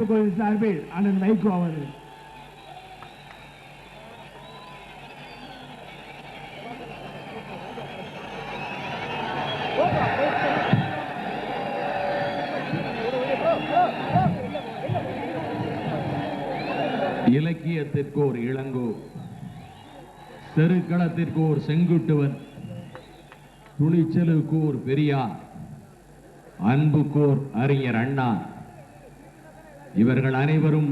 கோயில் சார்பில் அண்ணன் வைகோ அவர்கள். இலக்கியத்திற்கு ஒரு இளங்கோ, செருக்களத்திற்கு ஒரு செங்குட்டுவன், துணிச்சலுக்கு ஒரு பெரியார், அன்புக்கோர் அறிஞர் அண்ணா. இவர்கள் அனைவரும்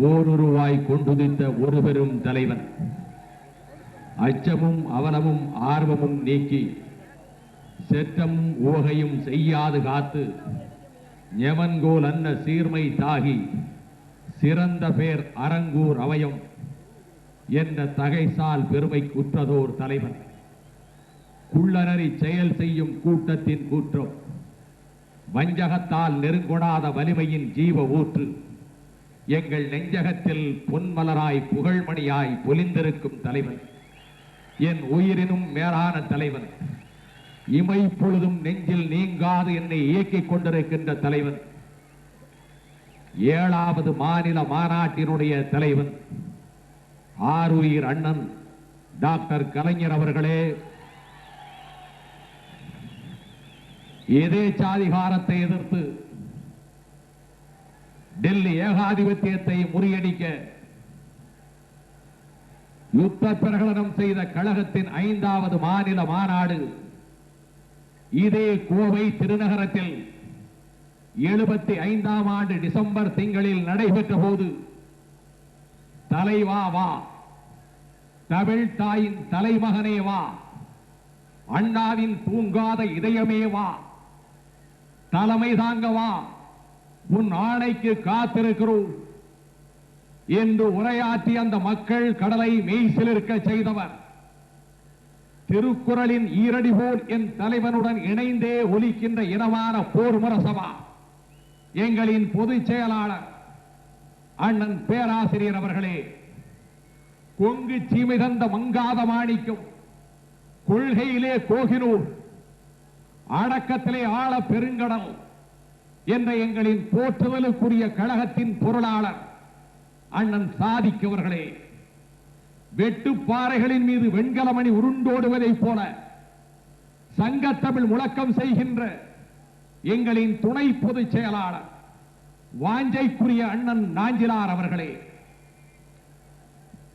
ஓருருவாய் கொண்டுதித்த ஒரு பெரும் தலைவன். அச்சமும் அவலமும் ஆர்வமும் நீக்கி செற்றமும் ஓகையும் செய்யாது காத்து ஞமன்கோல் அன்ன சீர்மை தாகி சிறந்த பேர் அரங்கூர் அவயம் என்ற தகைசால் பெருமை குற்றதோர் தலைவன். குள்ளநறி செயல் செய்யும் கூட்டத்தின் கூற்றம், வஞ்சகத்தால் நெருங்கொடாத வலிமையின் ஜீவ ஊற்று, எங்கள் நெஞ்சகத்தில் பொன்மலராய் புகழ்மணியாய் பொலிந்திருக்கும் தலைவன், என் உயிரினும் மேலான தலைவன், இமை பொழுதும் நெஞ்சில் நீங்காது என்னை இயக்கிக் கொண்டிருக்கின்ற தலைவன், 7வது மாநில மாநாட்டினுடைய தலைவன், ஆருயிர் அண்ணன் டாக்டர் கலைஞர் அவர்களே, எதேச்சாதிகாரத்தை எதிர்த்து டெல்லி ஏகாதிபத்தியத்தை முறியடிக்க யுத்த பிரகடனம் செய்த கழகத்தின் 5வது மாநில மாநாடு இதே கோவை திருநகரத்தில் 75ஆம் ஆண்டு டிசம்பர் திங்களில் நடைபெற்ற போது, தலைவா வா, தமிழ் தாயின் தலைமகனே வா, அண்ணாவின் தூங்காத இதயமே வா, தலைமை தாங்க வா, உன் ஆணைக்கு காத்திருக்கிறோம் என்று உரையாற்றி அந்த மக்கள் கடலை மெய்சிலிருக்க செய்தவர். திருக்குறளின் ஈரடி போல் என் தலைவனுடன் இணைந்தே ஒலிக்கின்ற இனமான போர் முரசவா எங்களின் பொதுச் செயலாளர் அண்ணன் பேராசிரியர் அவர்களே, கொங்கு சீமை தந்த மங்காத மாணிக்கம், கொள்கையிலே கோகினூர், அடக்கத்திலே ஆழ பெருங்கடல் என்ற எங்களின் போற்றுதலுக்குரிய கழகத்தின் பொருளாளர் அண்ணன் சாதிக் அவர்களே, வெட்டுப்பாறைகளின் மீது வெண்கலமணி உருண்டோடுவதைப் போல சங்கத்தமிழ் முழக்கம் செய்கின்ற எங்களின் துணை பொதுச் செயலாளர் வாஞ்சைக்குரிய அண்ணன் நாஞ்சிலார் அவர்களே,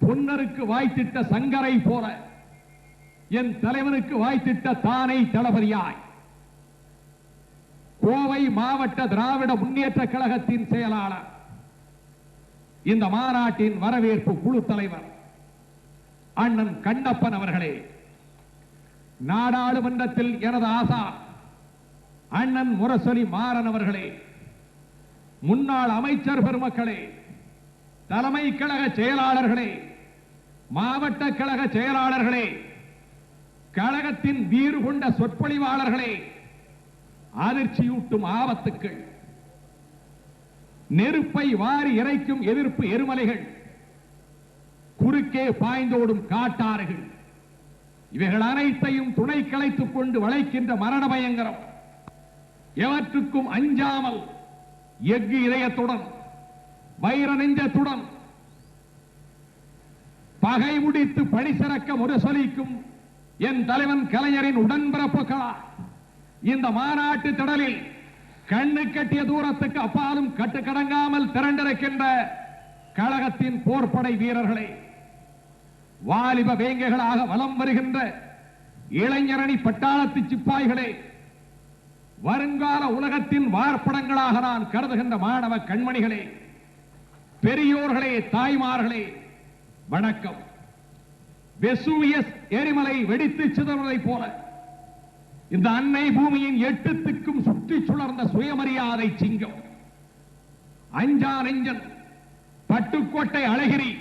பொன்னருக்கு வாய்த்திட்ட சங்கரை போல என் தலைவனுக்கு வாய்த்திட்ட தானை தளபதியாய் கோவை மாவட்ட திராவிட முன்னேற்ற கழகத்தின் செயலாளர், இந்த மாநாட்டின் வரவேற்பு குழு தலைவர் அண்ணன் கண்ணப்பன் அவர்களே, நாடாளுமன்றத்தில் எனது ஆசா அண்ணன் முரசொலி மாறன் அவர்களே, முன்னாள் அமைச்சர் பெருமக்களே, தலைமை கழக செயலாளர்களே, மாவட்ட கழக செயலாளர்களே, கழகத்தின் வீறு கொண்ட சொற்பொழிவாளர்களே, அதிர்ச்சியூட்டும் ஆபத்துக்கள், நெருப்பை வாரி இறைக்கும் எதிர்ப்பு எருமலைகள், குறுக்கே பாய்ந்தோடும் காட்டாறுகள், இவைகள் அனைத்தையும் துணை கலைத்துக் கொண்டு வளைக்கின்ற மரண பயங்கரம், எவற்றுக்கும் அஞ்சாமல் எஃகு இதயத்துடன் வைர நெஞ்சத்துடன் பகை முடித்து பணி சிறக்க முரசொலிக்கும் என் தலைவன் கலைஞரின் உடன்பிறப்புகளா இந்த மாநாட்டு திடலில் கண்ணு கட்டிய தூரத்துக்கு அப்பாலும் கட்டுக்கடங்காமல் திரண்டிருக்கின்ற கழகத்தின் போர்ப்படை வீரர்களே, வாலிப வேங்கைகளாக வலம் வருகின்ற இளைஞரணி பட்டாளத்து சிப்பாய்களே, வருங்கால உலகத்தின் வார்ப்படங்களாக நான் கருதுகின்ற மாணவ கண்மணிகளே, பெரியோர்களே, தாய்மார்களே, வணக்கம். வெசூவியஸ் எரிமலை வெடித்து சிதறுவதைப் போல இந்த அன்னை பூமியின் 8 திக்கும் சுற்றி சுழர்ந்த சுயமரியாதை சிங்கம் அஞ்சா நெஞ்சன் பட்டுக்கோட்டை அழகிரி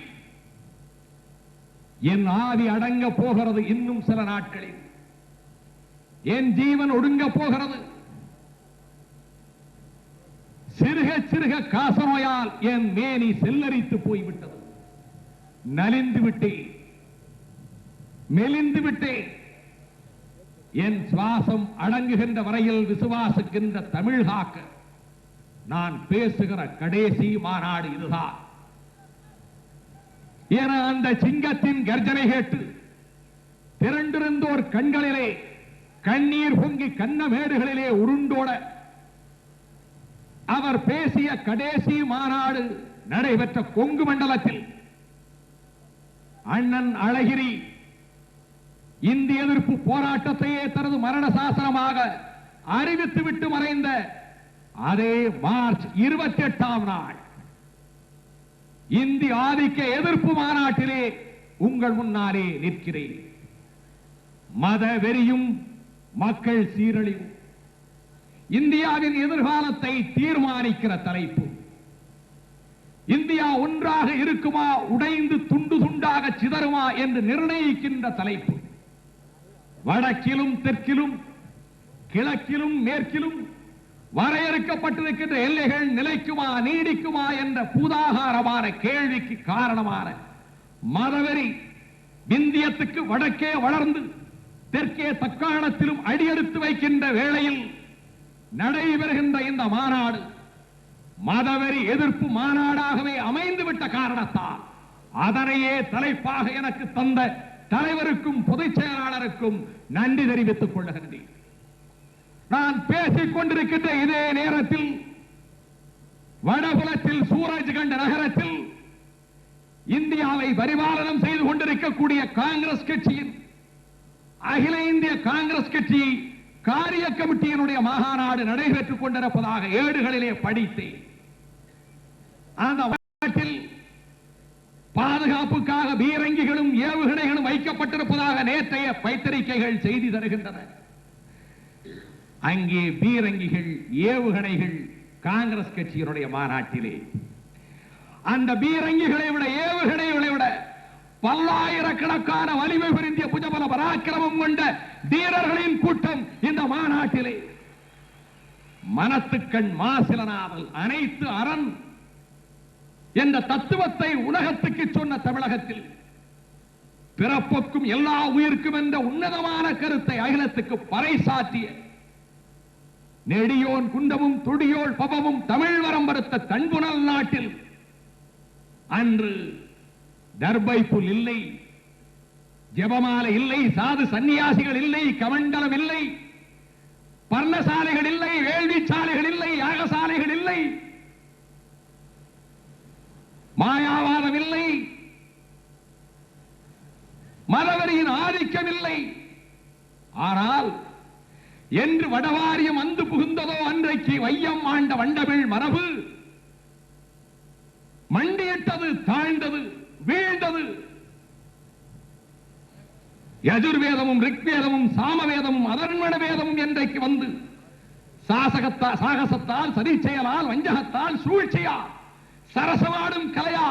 என் ஆவி அடங்க போகிறது. இன்னும் சில நாட்களில் என் ஜீவன் ஒடுங்க போகிறது. சிறுக சிறுக காசநோயால் என் மேனி செல்லரித்து போய்விட்டது. நலிந்து விட்டேன், மெலிந்து விட்டேன். என் சுவாசம் அடங்குகின்ற வரையில் விசுவாசிக்கின்ற தமிழ் காக்க நான் பேசுகிற கடைசி மாநாடு இதுதான் என அந்த சிங்கத்தின் கர்ஜனை கேட்டு திரண்டிருந்தோர் கண்களிலே கண்ணீர் பொங்கி கன்னமேடுகளிலே உருண்டோட அவர் பேசிய கடைசி மாநாடு நடைபெற்ற கொங்கு மண்டலத்தில் அண்ணன் அழகிரி இந்திய எதிர்ப்பு போராட்டத்தையே தனது மரண சாசனமாக அறிவித்துவிட்டு மறைந்த அதே மார்ச் 28ஆம் நாள் இந்திய ஆதிக்க எதிர்ப்பு மாநாட்டிலே உங்கள் முன்னாலே நிற்கிறேன். மத வெறியும் மக்கள் சீரழிவும் இந்தியாவின் எதிர்காலத்தை தீர்மானிக்கிற தலைப்பு. இந்தியா ஒன்றாக இருக்குமா, உடைந்து துண்டு துண்டாக சிதறுமா என்று நிர்ணயிக்கின்ற தலைப்பு. வடக்கிலும் தெற்கிலும் கிழக்கிலும் மேற்கிலும் வரையறுக்கப்பட்டிருக்கின்ற எல்லைகள் நிலைக்குமா நீடிக்குமா என்ற பூதாகாரமான கேள்விக்கு காரணமான மதவெறி இந்தியத்துக்கு வடக்கே வளர்ந்து தெற்கே தக்காணத்திலும் அடியெடுத்து வைக்கின்ற வேளையில் நடைபெறுகின்ற இந்த மாநாடு மதவெறி எதிர்ப்பு மாநாடாகவே அமைந்துவிட்ட காரணத்தால் அதனையே தலைப்பாக எனக்கு தந்த தலைவருக்கும் பொதுச் செயலாளருக்கும் நன்றி தெரிவித்துக் கொள்ளுகின்றேன். நான் பேசிக் கொண்டிருக்கின்ற இதே நேரத்தில் வடபுலத்தில் சூரஜ்கண்ட் நகரத்தில் இந்தியாவை பரிபாலனம் செய்து கொண்டிருக்கக்கூடிய காங்கிரஸ் கட்சியின் அகில இந்திய காங்கிரஸ் கட்சி காரிய கமிட்டியினுடைய மாநாடு நடைபெற்றுக் கொண்டிருப்பதாக ஏடுகளிலே படித்தேன். அந்த நாட்டில் பாதுகாப்புக்காக பீரங்கிகளும் ஏவுகணைகளும் வைக்கப்பட்டிருப்பதாக நேற்றைய பத்திரிகைகள் செய்தி தருகின்றன. அங்கே பீரங்கிகள் ஏவுகணைகள் காங்கிரஸ் கட்சியினுடைய மாநாட்டிலே அந்த பீரங்கிகளை விட ஏவுகணைகளை விட பல்லாயிரக்கணக்கான வலிமை புரிந்திய புஜபல பராக்கிரமம் கொண்ட வீரர்களின் கூட்டம் இந்த மாநாட்டிலே. மனத்துக்கண் மாசிலனாமல் அனைத்து அரண் என்ற தத்துவத்தை உலகத்துக்கு சொன்ன தமிழகத்தில் பிறப்புக்கும் எல்லா உயிர்க்கும் என்ற உன்னதமான கருத்தை அகிலத்துக்கு பறைசாற்றிய நெடியோன் குண்டமும் துடியோள் பவமும் தமிழ் வரம் பருத்த தன்புணல் நாட்டில் அன்று தர்பை புல் இல்லை, ஜெபமாலை இல்லை, சாது சன்னியாசிகள் இல்லை, கமண்டலம் இல்லை, பர்ணசாலைகள் இல்லை, வேள்வி சாலைகள் இல்லை, யாகசாலைகள் இல்லை, மாயாவாதம் இல்லை, மதவெறியின் ஆதிக்கம் இல்லை. ஆனால் என்று வடவாரியம் வந்து புகுந்ததோ அன்றைக்கு வையம் ஆண்ட வண்டமிழ் மரபு மண்டியிட்டது, தாழ்ந்தது, வீழ்ந்தது. யஜுர்வேதமும் ரிக்வேதமும் சாமவேதமும் அதர்வண வேதமும் என்றைக்கு வந்து சாகசத்தால் சதி செயலால் வஞ்சகத்தால் சூழ்ச்சியால் சரசமாடும் கலையா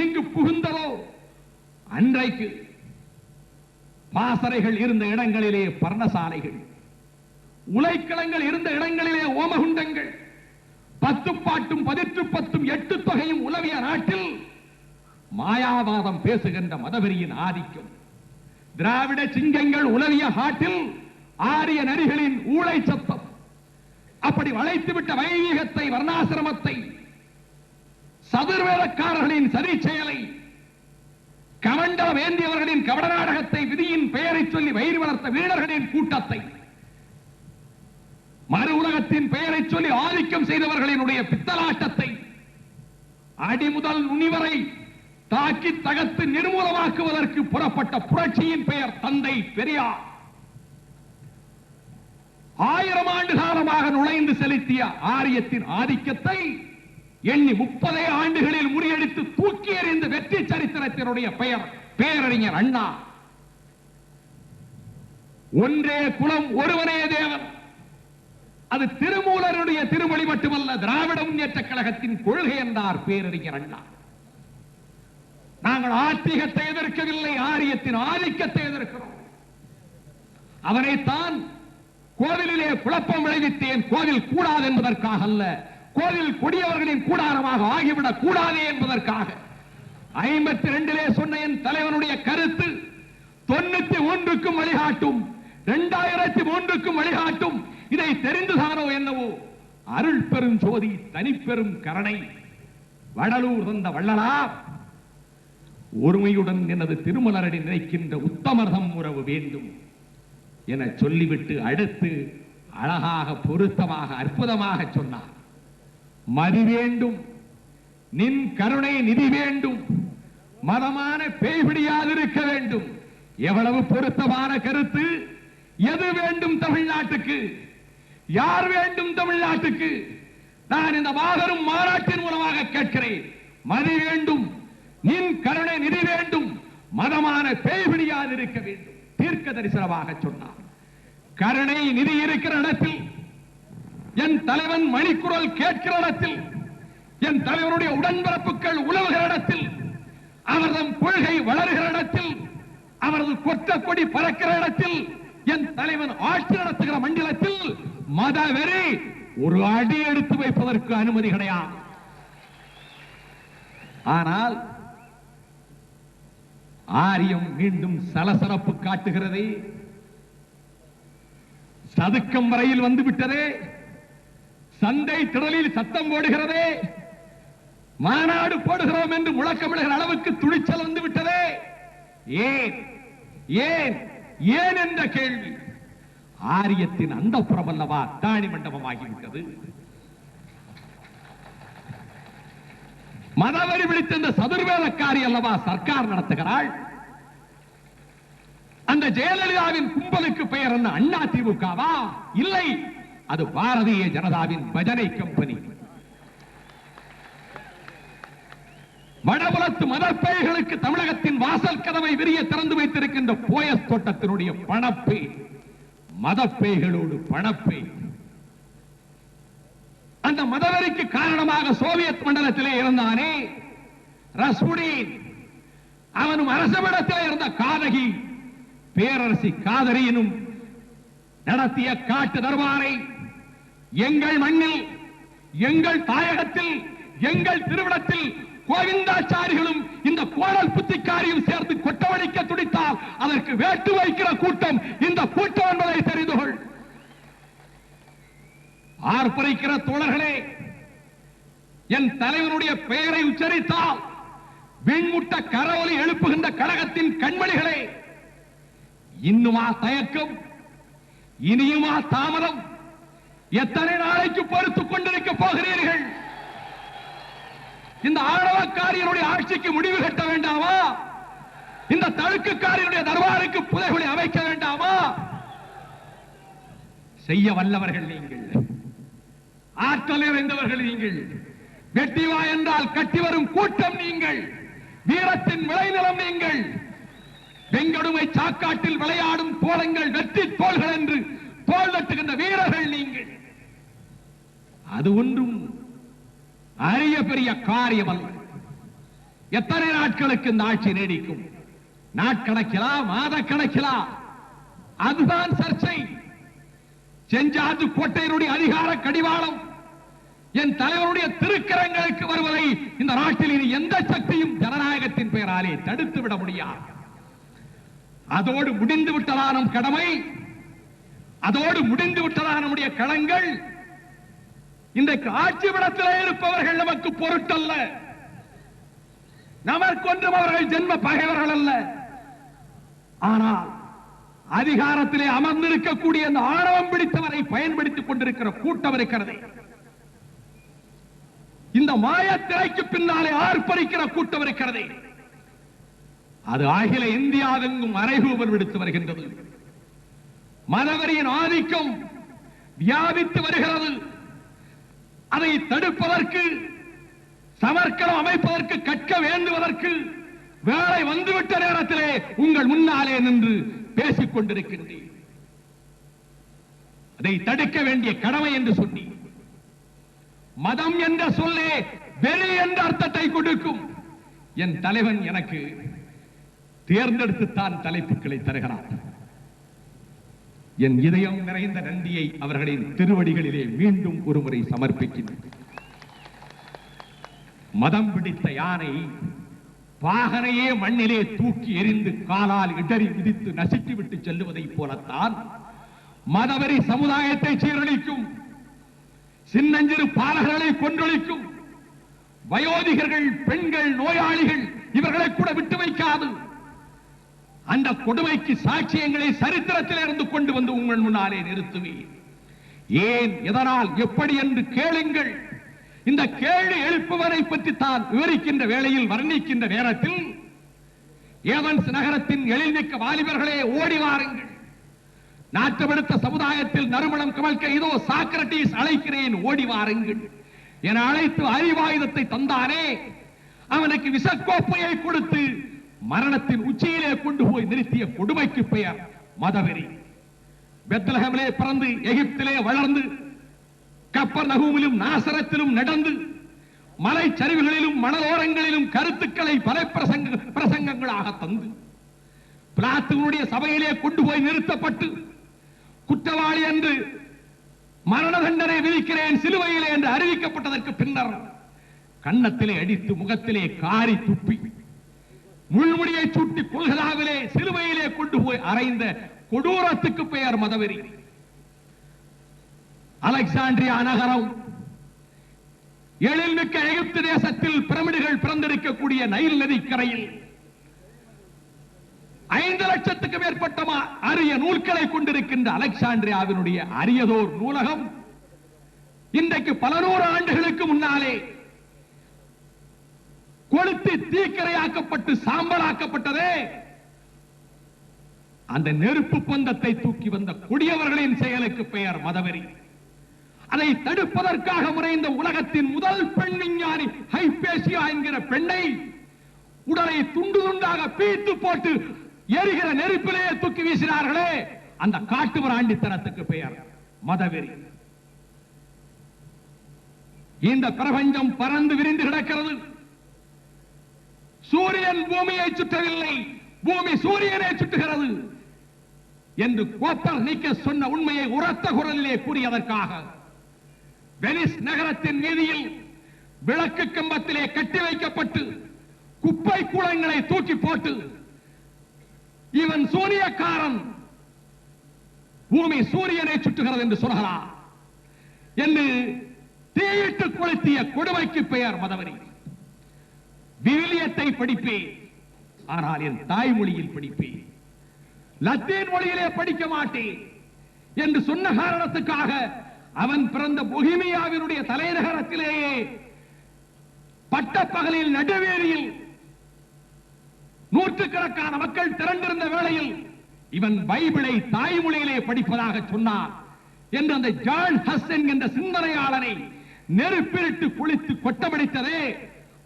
இங்கு புகுந்ததோ அன்றைக்கு பாசறைகள் இருந்த இடங்களிலே பர்ணசாலைகள், உலைக்களங்கள் இருந்த இடங்களிலே ஓமகுண்டங்கள், 10 பாட்டும் 18 8 தொகையும் உலவிய நாட்டில் மாயாவாதம் பேசுகின்ற மதவெறியின் ஆதிக்கம், திராவிட சிங்கங்கள் உலவிய காட்டில் ஆரிய நரிகளின் ஊழை சத்தம், அப்படி வளைத்துவிட்ட வைவீகத்தை வர்ணாசிரமத்தை சதுர்வேதக்காரர்களின் சதி செயலை, கமண்டல வேந்தியவர்களின் கவட நாடகத்தை, விதியின் பெயரை சொல்லி வயிறு வளர்த்த வீரர்களின் கூட்டத்தை, மறு உலகத்தின் பெயரை சொல்லி ஆதிக்கம் செய்தவர்களினுடைய பித்தலாட்டத்தை அடிமுதல் நுனிவரை தாக்கி தகர்த்து நிர்மூலமாக்குவதற்கு புறப்பட்ட புரட்சியின் பெயர் தந்தை பெரியார். 1000 ஆண்டு காலமாக நுழைந்து செலுத்திய ஆரியத்தின் ஆதிக்கத்தை எண்ணி 30 ஆண்டுகளில் முறியடித்து தூக்கி எறிந்த வெற்றி சரித்திரத்தினுடைய பெயர் பேரறிஞர் அண்ணா. ஒன்றே குலம் ஒருவனே தேவன், அது திருமூலருடைய திருமொழி மட்டுமல்ல, திராவிட முன்னேற்ற கழகத்தின் கொள்கை என்றார் பேரறிஞர் அண்ணா. நாங்கள் ஆத்திகத்தை எதிர்க்கவில்லை, ஆரியத்தின் ஆதிக்கத்தை எதிர்க்கிறோம். அவனைத்தான் கோவிலிலே குழப்பம் விளைவித்தேன், கோவில் கூடாது என்பதற்காக அல்ல, கோவில் கொடியவர்களின் கூடாரமாக ஆகிவிடக் கூடாதே என்பதற்காக. 52 சொன்ன என் தலைவனுடைய கருத்து 91க்கும் வழிகாட்டும், 2003க்கும் வழிகாட்டும். இதை தெரிந்துதானோ என்னவோ அருள் பெரும் ஜோதி தனிப்பெரும் கருணை வடலூர் தந்த வள்ளலார் ஒருமையுடன் எனது திருமலரடி நினைக்கின்ற உத்தமர்தம் உறவு வேண்டும் என சொல்லிவிட்டு அடுத்து அழகாக பொருத்தமாக அற்புதமாக சொன்னார். மதி வேண்டும், நின் கருணை நிதி வேண்டும், மதமான பேய்பிடியாதிருக்க வேண்டும். எவ்வளவு பொருத்தமான கருத்து! எது வேண்டும் தமிழ்நாட்டுக்கு? யார் வேண்டும் தமிழ்நாட்டுக்கு? நான் இந்த மாபெரும் மாநாட்டின் மூலமாக கேட்கிறேன். மதி வேண்டும், நின் கருணை நிதி வேண்டும், மதமான பேய்பிடியாதிருக்க வேண்டும். தீர்க்க தரிசனமாக சொன்னார். கருணை நிதி இருக்கிற இடத்தில், என் தலைவன் மணிக்குரல் கேட்கிற இடத்தில், என் தலைவனுடைய உடன்பிறப்புகள் உழவுகிற இடத்தில், அவரது கொள்கை வளர்கிற இடத்தில், அவரது கொற்ற கொடி பறக்கிற இடத்தில், என் தலைவன் ஆட்சி நடத்துகிற மண்டலத்தில் மதவெறி ஒரு அடி எடுத்து வைப்பதற்கு அனுமதி கிடையாது. ஆனால் ஆரியம் மீண்டும் சலசலப்பு காட்டுகிறதே, சதுக்கம் வரையில் வந்து விட்டதே, சந்தை திடலில் சத்தம் போடுகிறதே, மாநாடு போடுகிறோம் என்று முழக்கமிடுகிற அளவுக்கு துணிச்சல் வந்து விட்டதே. ஏன் ஏன் ஏன் என்ற கேள்வி. ஆரியத்தின் அந்த புறம் அல்லவா தாணி மண்டபமாகிவிட்டது. மதவெறி விழித்த இந்த சதுர்வேதக்காரி அல்லவா சர்க்கார் நடத்துகிறாள். அந்த ஜெயலலிதாவின் கும்பலுக்கு பெயர் என்ன? அண்ணா திமுகவா? இல்லை, அது பாரதிய ஜனதாவின் பஜனை கம்பெனி. வடபுலத்து மதப்பேய்களுக்கு தமிழகத்தின் வாசல் கதவை விரிய திறந்து வைத்திருக்கின்ற போயஸ் தோட்டத்தினுடைய பணப்பே, மதப்பேய்களோடு பணப்பே. அந்த மதவெறிக்கு காரணமாக சோவியத் மண்டலத்திலே இருந்தானே ரஸ்புடின், அவனும் அரசவிடத்திலே இருந்த காதகி பேரரசி காதரியினும் நடத்திய காட்டு தர்பாரை எங்கள் மண்ணில், எங்கள் தாயகத்தில், எங்கள் திருவிடத்தில் கோவிந்தாச்சாரிகளும் இந்த கோடல் புத்திக்காரியும் சேர்ந்து கொட்டவழிக்க துடித்தால் அதற்கு வேட்டு வைக்கிற கூட்டம் இந்த கூட்டம் என்பதை தெரிந்து கொள். ஆர்ப்பரிக்கிற தோழர்களே, என் தலைவனுடைய பெயரை உச்சரித்தால் விண்முட்ட கரவொலி எழுப்புகின்ற கழகத்தின் கண்மணிகளே, இன்னுமா தயக்கம்? இனியுமா தாமதம்? எத்தனை நாளைக்கு பொறுத்துக் கொண்டிருக்க போகிறீர்கள்? இந்த ஆணவக்காரியனுடைய ஆட்சிக்கு முடிவு கட்ட வேண்டாமா? இந்த தழுக்குக்காரியனுடைய தர்பாருக்கு புதைகுழி அமைக்க வேண்டாமா? செய்ய வல்லவர்கள் நீங்கள், ஆற்றல் நிறைந்தவர்கள் நீங்கள், வெட்டிவா என்றால் கட்டி வரும் கூட்டம் நீங்கள், வீரத்தின் விளைநிலம் நீங்கள், வெங்கடுமை சாக்காட்டில் விளையாடும் தோளங்கள் வெற்றி தோள்கள் என்று தோள் தட்டுகின்ற வீரர்கள் நீங்கள். அது ஒன்றும் அரிய பெரிய காரியம் அல்ல. எத்தனை நாட்களுக்கு இந்த ஆட்சி நீடிக்கும்? நாட்கணக்கிலா, மாத கணக்கிலா? அதுதான் சர்ச்சை. செஞ்சாது கோட்டையினுடைய அதிகார கடிவாளம் என் தலைவருடைய திருக்கரங்களுக்கு வருவதை இந்த நாட்டில் இனி எந்த சக்தியும் ஜனநாயகத்தின் பெயராலே தடுத்து விட முடியாது. அதோடு முடிந்து விட்டதா நம் கடமை, அதோடு முடிந்து விட்டதா நம்முடைய களங்கள். இன்றைக்கு ஆட்சி விடத்திலே இருப்பவர்கள் நமக்கு பொருட்டல்ல, நமக்கொன்றும் அவர்கள் ஜென்ம பகைவர்கள் அல்ல. ஆனால் அதிகாரத்திலே அமர்ந்திருக்கக்கூடிய அந்த ஆணவம் பிடித்தவரை பயன்படுத்திக் கொண்டிருக்கிற கூட்டம் இருக்கிறது. இந்த மாயத்திரைக்கு பின்னாலே ஆர்ப்பரிக்கிற கூட்டம் இருக்கிறது. அது அகில இந்தியாவெங்கும் அறைகூவல் விடுத்து வருகின்றது. மதவெறியின் ஆதிக்கம் வியாபித்து வருகிறது. அதை தடுப்பதற்கு, சமர்க்களம் அமைப்பதற்கு, கற்க வேண்டுவதற்கு வேலை வந்துவிட்ட நேரத்திலே உங்கள் முன்னாலே நின்று பேசிக் கொண்டிருக்கின்றேன். அதை தடுக்க வேண்டிய கடமை என்று சொல்லி, மதம் என்ற சொல்லே வெறி என்ற அர்த்தத்தை கொடுக்கும். என் தலைவன் எனக்கு தேர்ந்தெடுத்துத்தான் தலைப்புகளை தருகிறார். என் இதயம் நிறைந்த நன்றியை அவர்களின் திருவடிகளிலே மீண்டும் ஒருமுறை சமர்ப்பிக்கின்றேன். மதம் பிடித்த யானை பாகனையே மண்ணிலே தூக்கி எறிந்து காலால் இடறி மிதித்து நசுக்கி விட்டு செல்லுவதை போலத்தான் மதவெறி சமுதாயத்தை சீரழிக்கும் சின்னஞ்சிறு பாலகர்களை கொன்றொழிக்கும், வயோதிகர்கள், பெண்கள், நோயாளிகள் இவர்களை கூட விட்டு வைக்காது அந்த கொடுமைக்கு சாட்சியங்களை சரித்திரத்தில் இருந்து கொண்டு வந்து உங்கள் முன்னாலே நிறுத்துவேன். ஏன், எதனால், எப்படி என்று கேளுங்கள். இந்த கேள்வி எழுப்புவதை பற்றி தான் விவரிக்கின்ற வேளையில், வர்ணிக்கின்ற நேரத்தில், ஏதென்ஸ் நகரத்தின் எழில்மிக்க வாலிபர்களே ஓடி வாருங்கள், நாட்டமெடுத்த சமுதாயத்தில் நறுமணம் கமழ்க்க இதோ சாக்ரட்டிஸ் அழைக்கிறேன், ஓடி வாருங்கள் என அழைத்து அறிவாயுதத்தை தந்தானே, அவனுக்கு விஷக்கோப்பையை கொடுத்து மரணத்தின் உச்சியிலே கொண்டு போய் நிறுத்திய கொடுமைக்கு பெயர் மதவெறி. பெத்லஹேமிலே பிறந்து எகிப்திலே வளர்ந்து கப்பர்நகூமிலும் நாசரத்திலும் நடந்து மலைச்சரிவுகளிலும் மணலோரங்களிலும் கருத்துக்களை பல பிரசங்கங்களாக தந்து பிலாத்துவினுடைய சபையிலே கொண்டு போய் நிறுத்தப்பட்டு குற்றவாளி என்று மரண தண்டனை விதிக்கிறேன் சிலுவையிலே என்று அறிவிக்கப்பட்டதற்கு பின்னர் கன்னத்திலே அடித்து முகத்திலே காரி துப்பி முள்முடியை சுட்டி கொள்கதாவிலே சிலுவையிலே கொண்டு போய் அறைந்த கொடூரத்துக்கு பெயர் மதவெறி. அலெக்சாண்ட்ரியா நகரம், எழில்மிக்க எகிப்து தேசத்தில் பிரமிடுகள் பிறந்திருக்கக்கூடிய நைல் நதிக்கரையில் 5 லட்சத்துக்கு மேற்பட்ட அரிய நூல்களை கொண்டிருக்கின்ற அலெக்சாண்ட்ரியாவினுடைய அரியதோர் நூலகம் இன்றைக்கு பல நூறு ஆண்டுகளுக்கு முன்னாலே கொளுத்தி தீக்கரையாக்கப்பட்டு சாம்பலாக்கப்பட்டதே அந்த நெருப்பு பந்தத்தை தூக்கி வந்த கொடியவர்களின் செயலுக்கு பெயர் மதவெறி. அதை தடுப்பதற்காக முறைந்த உலகத்தின் முதல் பெண் விஞ்ஞானி ஹைபேசியா என்கிற பெண்ணை உடலை துண்டு துண்டாக பீத்து போட்டு எரிகிற நெருப்பிலே தூக்கி வீசினார்களே, அந்த காட்டுமிராண்டித்தனத்துக்கு பெயர் மதவெறி. இந்த பிரபஞ்சம் பறந்து விரிந்து கிடக்கிறது. சூரியன் பூமியை சுற்றவில்லை, பூமி சூரியனை சுற்றுகிறது என்று கோப்பர்நிக்கஸ் சொன்ன உண்மையை உரத்த குரலிலே கூறியதற்காக வெனிஸ் நகரத்தின் வீதியில் விளக்கு கம்பத்திலே கட்டி வைக்கப்பட்டு குப்பை கூளங்களை தூக்கி போட்டு இவன் சூரியக்காரன், பூமி சூரியனை சுற்றுகிறது என்று சொல்கிறார் என்று தீயிட்டு கொளுத்திய கொடுமைக்கு பெயர் மதவெறி. விவிலியத்தை படிப்பேன், ஆனால் என் தாய்மொழியில் படிப்பேன், லத்தீன் மொழியிலே படிக்க மாட்டேன் என்று சொன்ன காரணத்துக்காக அவன் பிறந்த பொஹிமியாவினுடைய தலைநகரத்திலேயே பட்டப்பகலில் நடுவேரியில் நூற்றுக்கணக்கான மக்கள் திரண்டிருந்த வேளையில் இவன் பைபிளை தாய்மொழியிலே படிப்பதாக சொன்னார் என்று அந்த ஜான் ஹஸ் என்கின்ற சிந்தனையாளனை நெருப்பிலிட்டு குளித்து கொட்டமடித்ததே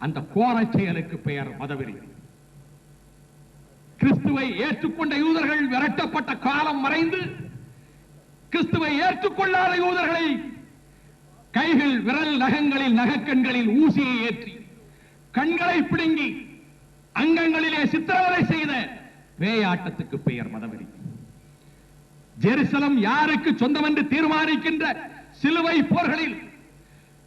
அந்த கோர செயலுக்கு பெயர் மதவெறி. கிறிஸ்துவை ஏற்றுக்கொண்ட யூதர்கள் விரட்டப்பட்ட காலம் மறைந்து கிறிஸ்துவை ஏற்றுக்கொள்ளாத யூதர்களை கைகள் விரல் நகங்களில் நகக்கண்களில் ஊசியை ஏற்றி கண்களை பிடுங்கி அங்கங்களிலே சித்திரவதை செய்த பேயாட்டத்துக்கு பெயர் மதவெறி. ஜெருசலம் யாருக்கு சொந்தம் என்று தீர்மானிக்கின்ற சிலுவை போர்களில்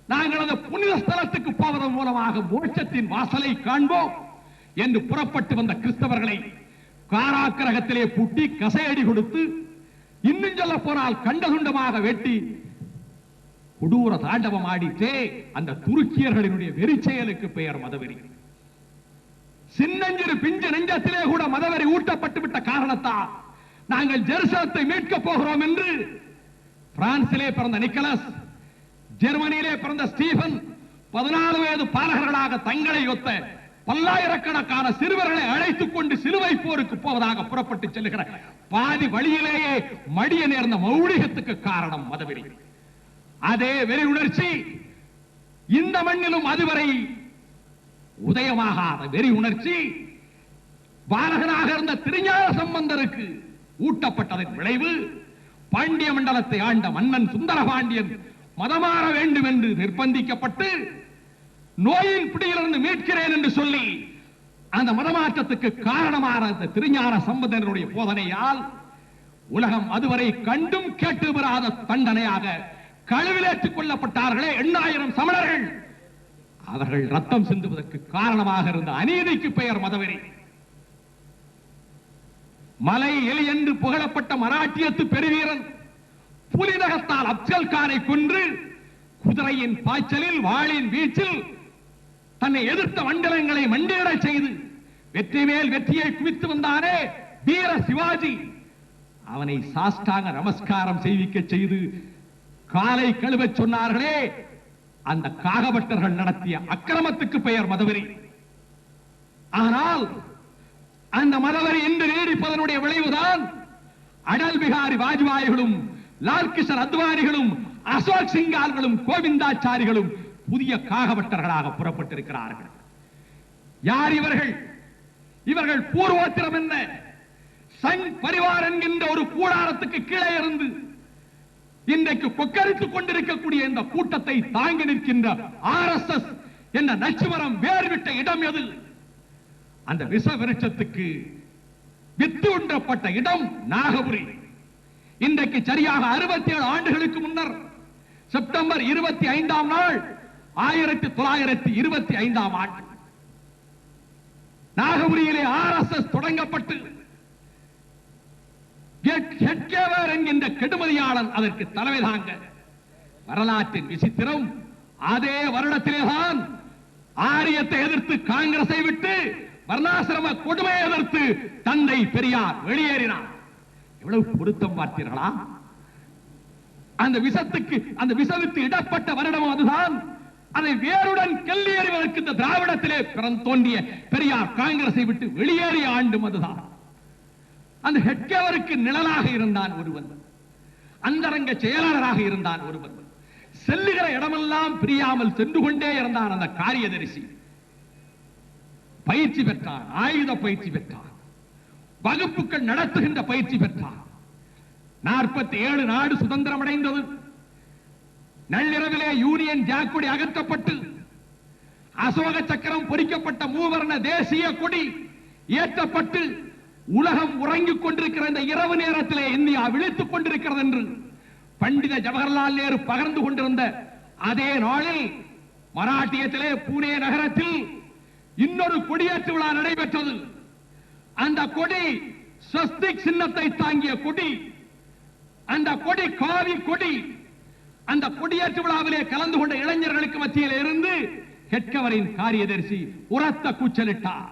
நாங்கள் அந்த புனித ஸ்தலத்துக்கு போவதன் மூலமாக மோட்சத்தின் வாசலை காண்போம் என்று புறப்பட்டு வந்த கிறிஸ்தவர்களை காராக்கிரகத்திலே பூட்டி கசையடி கொடுத்து, இன்னும் சொல்ல போனால் கண்டதுண்டமாக வெட்டி கொடூர தாண்டவம் ஆடித்தே அந்த துருக்கியர்களினுடைய வெறி செயலுக்கு பெயர் மதவெறி. சின்னஞ்சிறு பிஞ்சு நெஞ்சத்திலே கூட மதவெறி ஊட்டப்பட்டு விட்ட காரணத்தால் நாங்கள் ஜெருசலத்தை மீட்கப் போகிறோம் என்று பிரான்சிலே பிறந்த நிக்கலஸ், ஜெர்மனியிலே பிறந்த ஸ்டீபன் 14 வயது பாலகர்களாக தங்களை ஒத்த பல்லாயிரக்கணக்கான சிறுவர்களை அழைத்துக் கொண்டு சிலுவை போருக்கு போவதாக புறப்பட்டு செல்லுகிற பாதி வழியிலேயே மடிய நேர்ந்த மௌலிகத்துக்கு காரணம் மதவெறி. அதே வெறி உணர்ச்சி இந்த மண்ணிலும் அதுவரை உதயமாகாத வெறி உணர்ச்சி பாலகனாக இருந்த திருஞான சம்பந்தருக்கு ஊட்டப்பட்டதன் விளைவு பாண்டிய மண்டலத்தை ஆண்ட மன்னன் சுந்தர பாண்டியன் மதமாற வேண்டும் என்று நிர்பந்திக்கப்பட்டு நோயின் பிடியிலிருந்து மீட்கிறேன் என்று சொல்லி அந்த மதமாற்றத்துக்கு காரணமான திருஞான சம்பந்தனுடைய போதனையால் உலகம் அதுவரை கண்டும் கேட்டு பெறாத தண்டனையாக கழுவிலேற்றுக் கொள்ளப்பட்டார்களே 8000 சமணர்கள். அவர்கள் ரத்தம் சிந்துவதற்கு காரணமாக இருந்த அநீதிக்கு பெயர் மதவெறி. மலை எலி என்று புகழப்பட்ட மராட்டியத்து பெருவீரன் புலிநகத்தால் அப்சல் கானை கொன்று குதிரையின் பாய்ச்சலில் வாளின் வீச்சில் தன்னை எதிர்த்த மண்டலங்களை மண்டியிடச் செய்து வெற்றி மேல் வெற்றியை குவித்து வந்தானே வீர சிவாஜி, அவனை சாஷ்டாங்க நமஸ்காரம் செய்விக்க செய்து காலை கழுவ சொன்னார்களே, அந்த காகபட்டர்கள் நடத்திய அக்கிரமத்துக்கு பெயர் மதவெறி. ஆனால் அந்த மதவெறி இன்று நீடிப்பதனுடைய விளைவுதான் அடல் பிகாரி வாஜ்பாய்களும் லால் கிஷன் அத்வானிகளும் அசோக் சிங்கால்களும் கோவிந்தாச்சாரிகளும் புதிய காகபட்டர்களாக புறப்பட்டிருக்கிறார்கள். யார் இவர்கள்? இவர்கள் பூர்வோத்திரம் என்ன? சங் பரிவார் என்கின்ற ஒரு கூடாரத்துக்கு கீழே இருந்து இன்றைக்கு கொக்கரித்துக் கொண்டிருக்கக்கூடிய இந்த கூட்டத்தை தாங்கி நிற்கின்ற RSS என்ற நச்சுமரம் வேர்விட்ட இடம் எது? அந்த விஷ விருட்சத்துக்கு வித்து உண்டப்பட்ட இடம் நாகபுரி. இன்றைக்கு சரியாக 67 ஆண்டுகளுக்கு முன்னர் செப்டம்பர் 25ஆம் நாள் 1925ஆம் ஆண்டு நாகபுரியிலே RSS தொடங்கப்பட்டு ஹெட்கேவர் என்கின்ற கெடுமதியாளன் அதற்கு தலைமை தாங்க. வரலாற்றின் விசித்திரம், அதே வருடத்திலேதான் ஆரியத்தை எதிர்த்து காங்கிரஸை விட்டு வர்ணாசிரம கொடுமையை எதிர்த்து தந்தை பெரியார் வெளியேறினார். எவ்வளவு பொருத்தம் பார்த்தீர்களா? அந்த விஷத்துக்கு இடப்பட்ட வருடம் அதுதான். அதை வேருடன் கெல்லி எறிவதற்கு இந்த திராவிடத்திலே தோன்றிய பெரியார் காங்கிரஸை விட்டு வெளியேறிய ஆண்டும் அதுதான். அந்த ஹெட்கேவருக்கு நிழலாக இருந்தான் ஒருவன், அந்தரங்க செயலாளராக இருந்தான் ஒருவன், செல்லுகிற இடமெல்லாம் பிரியாமல் சென்று கொண்டே இருந்தான் அந்த காரியதரிசி. பயிற்சி பெற்றான், ஆயுத பயிற்சி பெற்றான், வகுப்புகள் நடத்துகின்ற பயிற்சி பெற்றான். 47 நாடு சுதந்திரம் அடைந்தது. நள்ளிரவிலே யூனியன் ஜாக்குடி அகற்றப்பட்டு அசோக சக்கரம் பொறிக்கப்பட்ட மூவர்ண தேசிய கொடி ஏற்றப்பட்டு உலகம் உறங்கிக் கொண்டிருக்கிற இந்த இரவு நேரத்திலே இந்தியா விழித்துக் கொண்டிருக்கிறது என்று பண்டித ஜவஹர்லால் நேரு பகிர்ந்து கொண்டிருந்த அதே நாளில் மராட்டியத்திலே பூனே நகரத்தில் இன்னொரு கொடியேற்று விழா நடைபெற்றது. அந்த கொடி ஸ்வஸ்திக் சின்னத்தை தாங்கிய கொடி, அந்த கொடி காவி கொடி. அந்த கொடியேற்று விழாவிலே கலந்து கொண்ட இளைஞர்களுக்கு மத்தியில் இருந்து ஹெட்கவரின் காரியதரிசி உரத்த கூச்சலிட்டார்,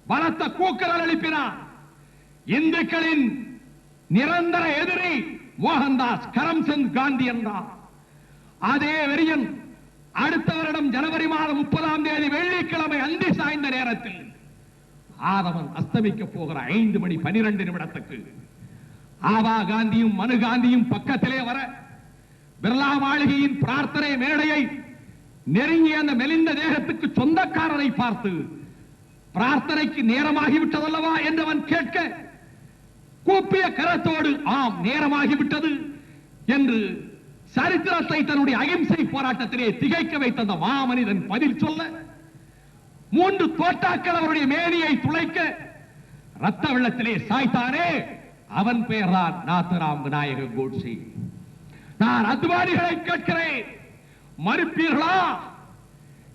பலத்த கூக்குரல் எழுப்பினார். இந்துக்களின் நிரந்தர எதிரி மோகன்தாஸ் கரம்சந்த் காந்தி என்றார். அதே வெறியன் அடுத்த வருடம் ஜனவரி மாதம் 30ஆம் தேதி வெள்ளிக்கிழமை அந்தி சாய்ந்த நேரத்தில் ஆதவன் அஸ்தமிக்க போகிற 5 மணி 12 நிமிடத்துக்கு ஆவா காந்தியும் மனு காந்தியும் பக்கத்திலே வர பிர்லா மாளிகையின் பிரார்த்தனை மேடையை நெருங்கிய அந்த மெலிந்த தேகத்துக்கு சொந்தக்காரரை பார்த்து பிரார்த்தனைக்கு நேரமாகிவிட்டதல்லவா என்றவன் கேட்க, கூப்பிய கரத்தோடு ஆம் நேரமாகிவிட்டது என்று சரித்திரத்தை தன்னுடைய அகிம்சை போராட்டத்திலே திகைக்க வைத்த அந்த மாமனிதன் பதில் சொல்ல, 3 தோட்டாக்கள் அவருடைய மேனியை துளைக்க ரத்த வெள்ளத்திலே சாய்த்தானே, அவன் பெயர்தான் நாத்துராம் விநாயக கோட்சே. நான் அத்வானிகளை கேட்கிறேன், மறுப்பீர்களா?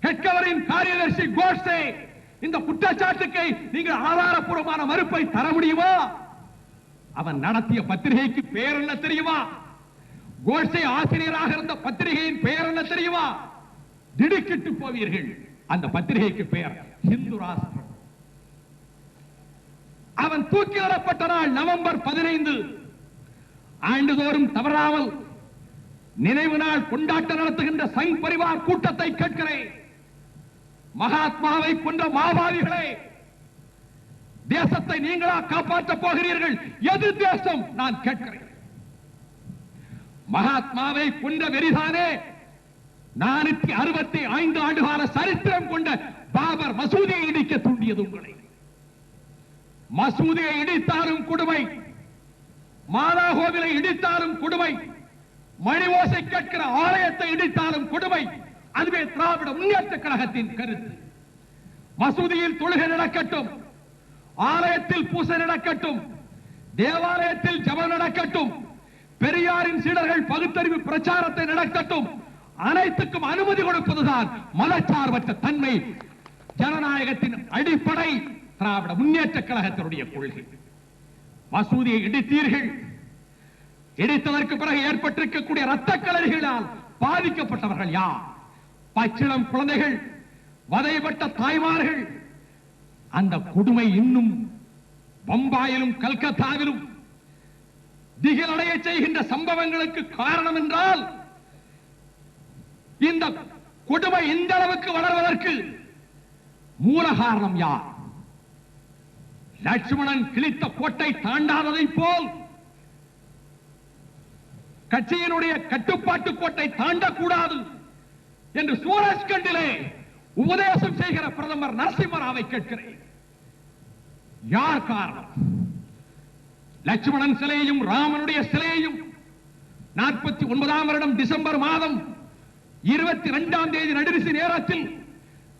ஹெட்கவரின் காரியதர்சி கோட்சே இந்த குற்றச்சாட்டுக்கு நீங்கள் ஆதாரப்பூர்வமான மறுப்பை தர முடியுமா? அவன் நடத்திய பத்திரிகைக்கு பெயர் என்ன தெரியுமா? கோட்சே ஆசிரியராக இருந்த பத்திரிகையின் பெயர் என்ன தெரியுமா? திடுக்கிட்டு போவீர்கள். அந்த பத்திரிகைக்கு பெயர் இந்து ராஷ்டிரம். அவன் தூக்கிலிடப்பட்ட நாள் நவம்பர் 15. ஆண்டுதோறும் தவறாமல் நினைவு நாள் கொண்டாட்டம் நடத்துகின்ற சங் பரிவார் கூட்டத்தை கேட்கிறேன். மகாத்மாவை கொன்ற மாவாதிகளே, தேசத்தை நீங்களா காப்பாற்றப் போகிறீர்கள்? எது தேசம்? நான் கேட்கிறேன். மகாத்மாவை கொன்ற வெறிதானே 465 ஆண்டுகால சரித்திரம் கொண்ட பாபர் மசூதியை இடிக்க தூண்டியது உங்களை. மசூதியை இடித்தாலும் கொடுமை, மாதா கோவிலை இடித்தாலும் கொடுமை, மணி ஓசை கேட்கிற ஆலயத்தை இடித்தாலும் கொடுமை. அதுவே திராவிட முன்னேற்ற கழகத்தின் கருத்து. மசூதியில் தொழுகை நடக்கட்டும், ஆலயத்தில் பூசை நடக்கட்டும், தேவாலயத்தில் ஜெபம் நடக்கட்டும், பெரியாரின் சீடர்கள் பகுத்தறிவு பிரச்சாரத்தை நடக்கட்டும், அனைத்துக்கும் அனுமதி கொடுப்பதுதான் மதச்சார்பற்ற தன்மை, ஜனநாயகத்தின் அடிப்படை, திராவிட முன்னேற்ற கழகத்தினுடைய கொள்கை. மசூதியை இடித்தீர்கள். இடித்ததற்கு பிறகு ஏற்பட்டிருக்கக்கூடிய ரத்த களரிகளால் பாதிக்கப்பட்டவர்கள் யார்? பச்சிளம் குழந்தைகள், வதைப்பட்ட தாய்மார்கள். அந்த கொடுமை இன்னும் பம்பாயிலும் கல்கத்தாவிலும் திகிலடைய செய்கின்ற சம்பவங்களுக்கு காரணம் என்றால், இந்த கொடுமை இந்த அளவுக்கு வளர்வதற்கு மூல காரணம் யார்? லட்சுமணன் கிழித்த கோட்டை தாண்டாததை போல் கட்சியினுடைய கட்டுப்பாட்டு கோட்டை தாண்டக்கூடாது என்று சூரஜ்கண்டிலே உபதேசம் செய்கிற பிரதமர் நரசிம்மராவை கேட்கிறேன். யார் காரணம்? லட்சுமணன் சிலையையும் ராமனுடைய சிலையையும் 49ஆம் வருடம் டிசம்பர் மாதம் 22ஆம் தேதி நடுநிசி நேரத்தில்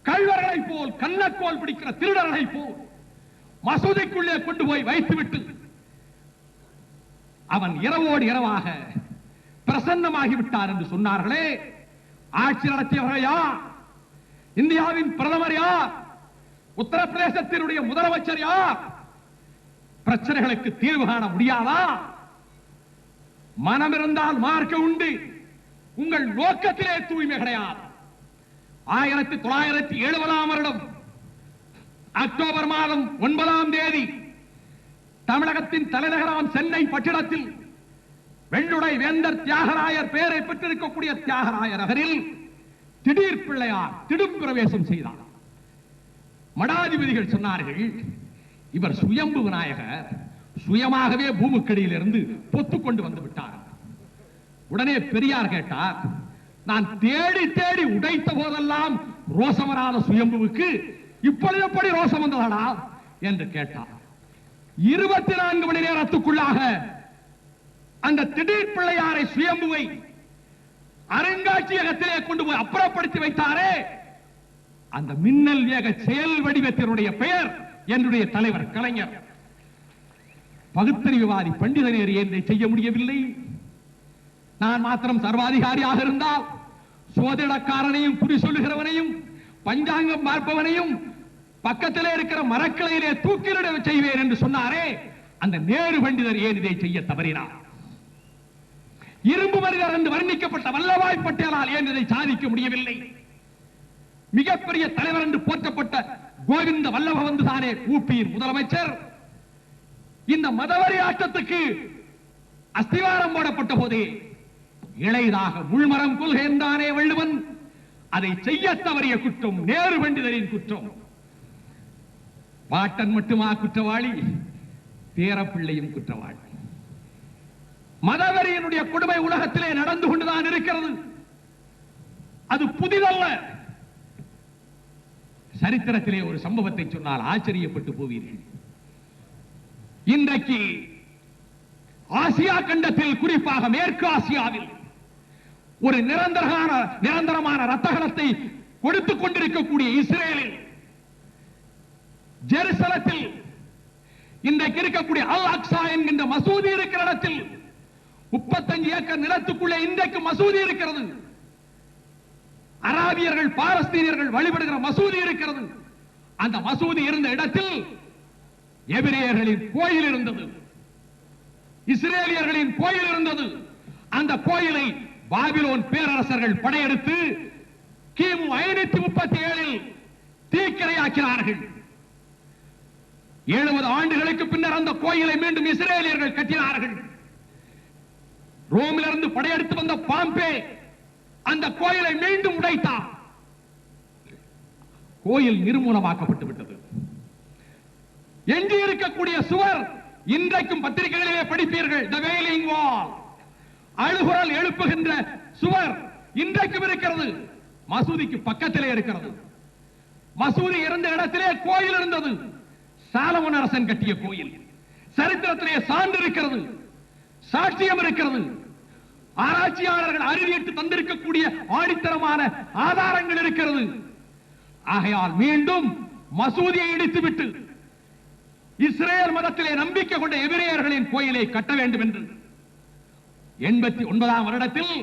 கள்வர்களை போல், கள்ளக்கோல் பிடிக்கிற திருடர்களை போல் மசூதிக்குள்ளே கொண்டு போய் வைத்துவிட்டு அவன் இரவோடு இரவாக பிரசன்னமாகிவிட்டார் என்று சொன்னார்களே, ஆட்சி நடத்தியவர்கள் யார்? இந்தியாவின் பிரதமர் யார்? உத்தரப்பிரதேசத்தினுடைய முதலமைச்சர் யார்? பிரச்சனைகளுக்கு தீர்வு காண முடியாதா? மனம் இருந்தால் மார்க்க உண்டு, உங்கள் நோக்கத்திலே தூய்மை கிடையாது. 1970ஆம் வருடம் அக்டோபர் மாதம் 9ஆம் தேதி தமிழகத்தின் தலைநகராம் சென்னை பட்டினத்தில் வெள்ளுடை வேந்தர் தியாகராயர் பெயரை பெற்றிருக்கக்கூடிய தியாகராய நகரில் திடீர் பிள்ளையார் திடும் பிரவேசம் செய்தார். மடாதிபதிகள் சொன்னார்கள், இவர் சுயம்பு விநாயகர், சுயமாகவே பூமிக்கடியிலிருந்து பொத்து கொண்டு வந்து விட்டார். உடனே பெரியார் கேட்டார், நான் தேடி தேடி உடைத்த போதெல்லாம் ரோசம் வராத சுயம்புவுக்கு இப்பொழுது எப்படி ரோசம் வந்ததா என்று கேட்டார். 24 மணி நேரத்துக்குள்ளாக அந்த திடீர் பிள்ளையாரை சுயம்புவை அருங்காட்சியகத்திலே கொண்டு போய் அப்புறப்படுத்தி வைத்தாரே, அந்த மின்னல் வேக செயல் வடிவத்தினுடைய பெயர் என்னுடைய தலைவர் கலைஞர். பகுத்தறிவுவாதி பண்டிதனேர் என்னை செய்ய முடியவில்லை. நான் மாத்திரம் சர்வாதிகாரியாக இருந்தால் சோதிடக்காரனையும் குறி சொல்லுகிறவனையும் பஞ்சாங்கம் பார்ப்பவனையும் பக்கத்திலே இருக்கிற மரக்கிளையிலே தூக்கிலிட செய்வேன் என்று சொன்னாரே, அந்த நேரு பண்டிதர் ஏன் இதை செய்ய தவறினார்? இரும்பு மனிதர் என்று வர்ணிக்கப்பட்ட வல்லபாய் பட்டேலால் ஏன் இதை சாதிக்க முடியவில்லை? மிகப்பெரிய தலைவர் என்று போற்றப்பட்ட கோவிந்த வல்லப வந்துதானே ஊபியின் முதலமைச்சர். இந்த மதவரி ஆட்டத்துக்கு அஸ்திவாரம் போடப்பட்ட போதே இளையதாக முள்மரம் கொள்கை என்றானே வள்ளுவன். அதை செய்ய தவறிய குற்றம் நேரு பண்டிதரின் குற்றம். பாட்டன் மட்டுமா குற்றவாளி, பேரப்பிள்ளையும் குற்றவாளி. மதவெறியினுடைய கொடுமை உலகத்திலே நடந்து கொண்டுதான் இருக்கிறது. அது புதிதல்ல. சரித்திரத்திலே ஒரு சம்பவத்தை சொன்னால் ஆச்சரியப்பட்டு போவீர்கள். இன்றைக்கு ஆசியா கண்டத்தில், குறிப்பாக மேற்கு ஆசியாவில் ஒரு நிரந்தரமான ரத்தகலத்தை கொடுத்துக் கொண்டிருக்கக்கூடிய இஸ்ரேலில் ஜெருசலத்தில் இன்றைக்கு இருக்கக்கூடிய அல் அக்ஸா என்கின்ற மசூதி இருக்கிற இடத்தில் 35 ஏக்கர் நிலத்துக்குள்ளே இன்றைக்கு மசூதி இருக்கிறது. அராபியர்கள் பாலஸ்தீனியர்கள் வழிபடுகிற மசூதி இருக்கிறது. அந்த மசூதி இருந்த இடத்தில் எபிரேயர்களின் கோயில் இருந்தது, இஸ்ரேலியர்களின் கோயில் இருந்தது. அந்த கோயிலை பாபிலோன் பேரரசர்கள் படையெடுத்து கிமு 537 தீக்கிரையாக்கினார்கள். 70 ஆண்டுகளுக்கு பின்னர் அந்த கோயிலை மீண்டும் இஸ்ரேலியர்கள் கட்டினார்கள். ரோமிலிருந்து படையெடுத்து வந்த பாம்பே அந்த கோயிலை மீண்டும் உடைத்தார். கோயில் நிர்மூலமாக்கப்பட்டு விட்டது. எஞ்சி இருக்கக்கூடிய சுவர் இன்றைக்கும் பத்திரிகைகளிலே படிப்பீர்கள். தி வெயிலிங் வால், அழுகுரல் எழுப்புகின்ற சுவர் இன்றைக்கும் இருக்கிறது. மசூதிக்கு பக்கத்திலே இருக்கிறது. மசூதி இருந்த இடத்திலே கோயில் இருந்தது. சாலமோன் அரசன் கட்டிய கோயில். சரித்திரத்திலே சான்று இருக்கிறது, சாட்சியம் இருக்கிறது. ஆராய்ச்சியாளர்கள் அறிவியட்டு தந்திருக்கக்கூடிய ஆணித்தரமான ஆதாரங்கள் இருக்கிறது. ஆகையால் மீண்டும் மசூதியை இடித்துவிட்டு இஸ்ரேல் மதத்திலே நம்பிக்கை கொண்ட எபிரேயர்களின் கோயிலை கட்ட வேண்டும் என்று 89ஆம் வருடத்தில்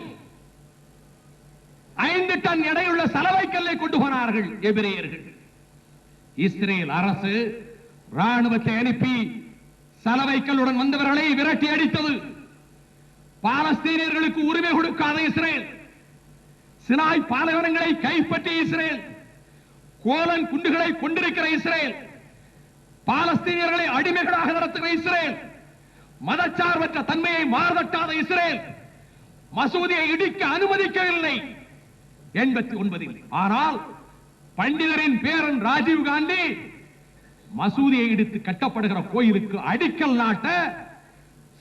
5 டன் எடையுள்ள சலவை கல்லை கொண்டு போனார்கள் எபிரேயர்கள். இஸ்ரேல் அரசு ராணுவத்தை அனுப்பி சலவைக்கல்லுடன் வந்தவர்களை விரட்டி அடித்தது. பாலஸ்தீனியர்களுக்கு உரிமை கொடுக்காத இஸ்ரேல் சினாய் பாலைவனங்களை கைப்பற்றிய இஸ்ரேல், கோலன் குண்டுகளை கொண்டிருக்கிற இஸ்ரேல், பாலஸ்தீனியர்களை அடிமைகளாக நடத்துகிற இஸ்ரேல், மதச்சார்பற்ற தன்மையை மாறுதட்டாத இஸ்ரேல் மசூதியை இடிக்க அனுமதிக்கவில்லை 89. ஆனால் பண்டிதரின் பேரன் ராஜீவ் காந்தி மசூதியை இடித்து கட்டப்படுகிற கோயிலுக்கு அடிக்கல் நாட்ட,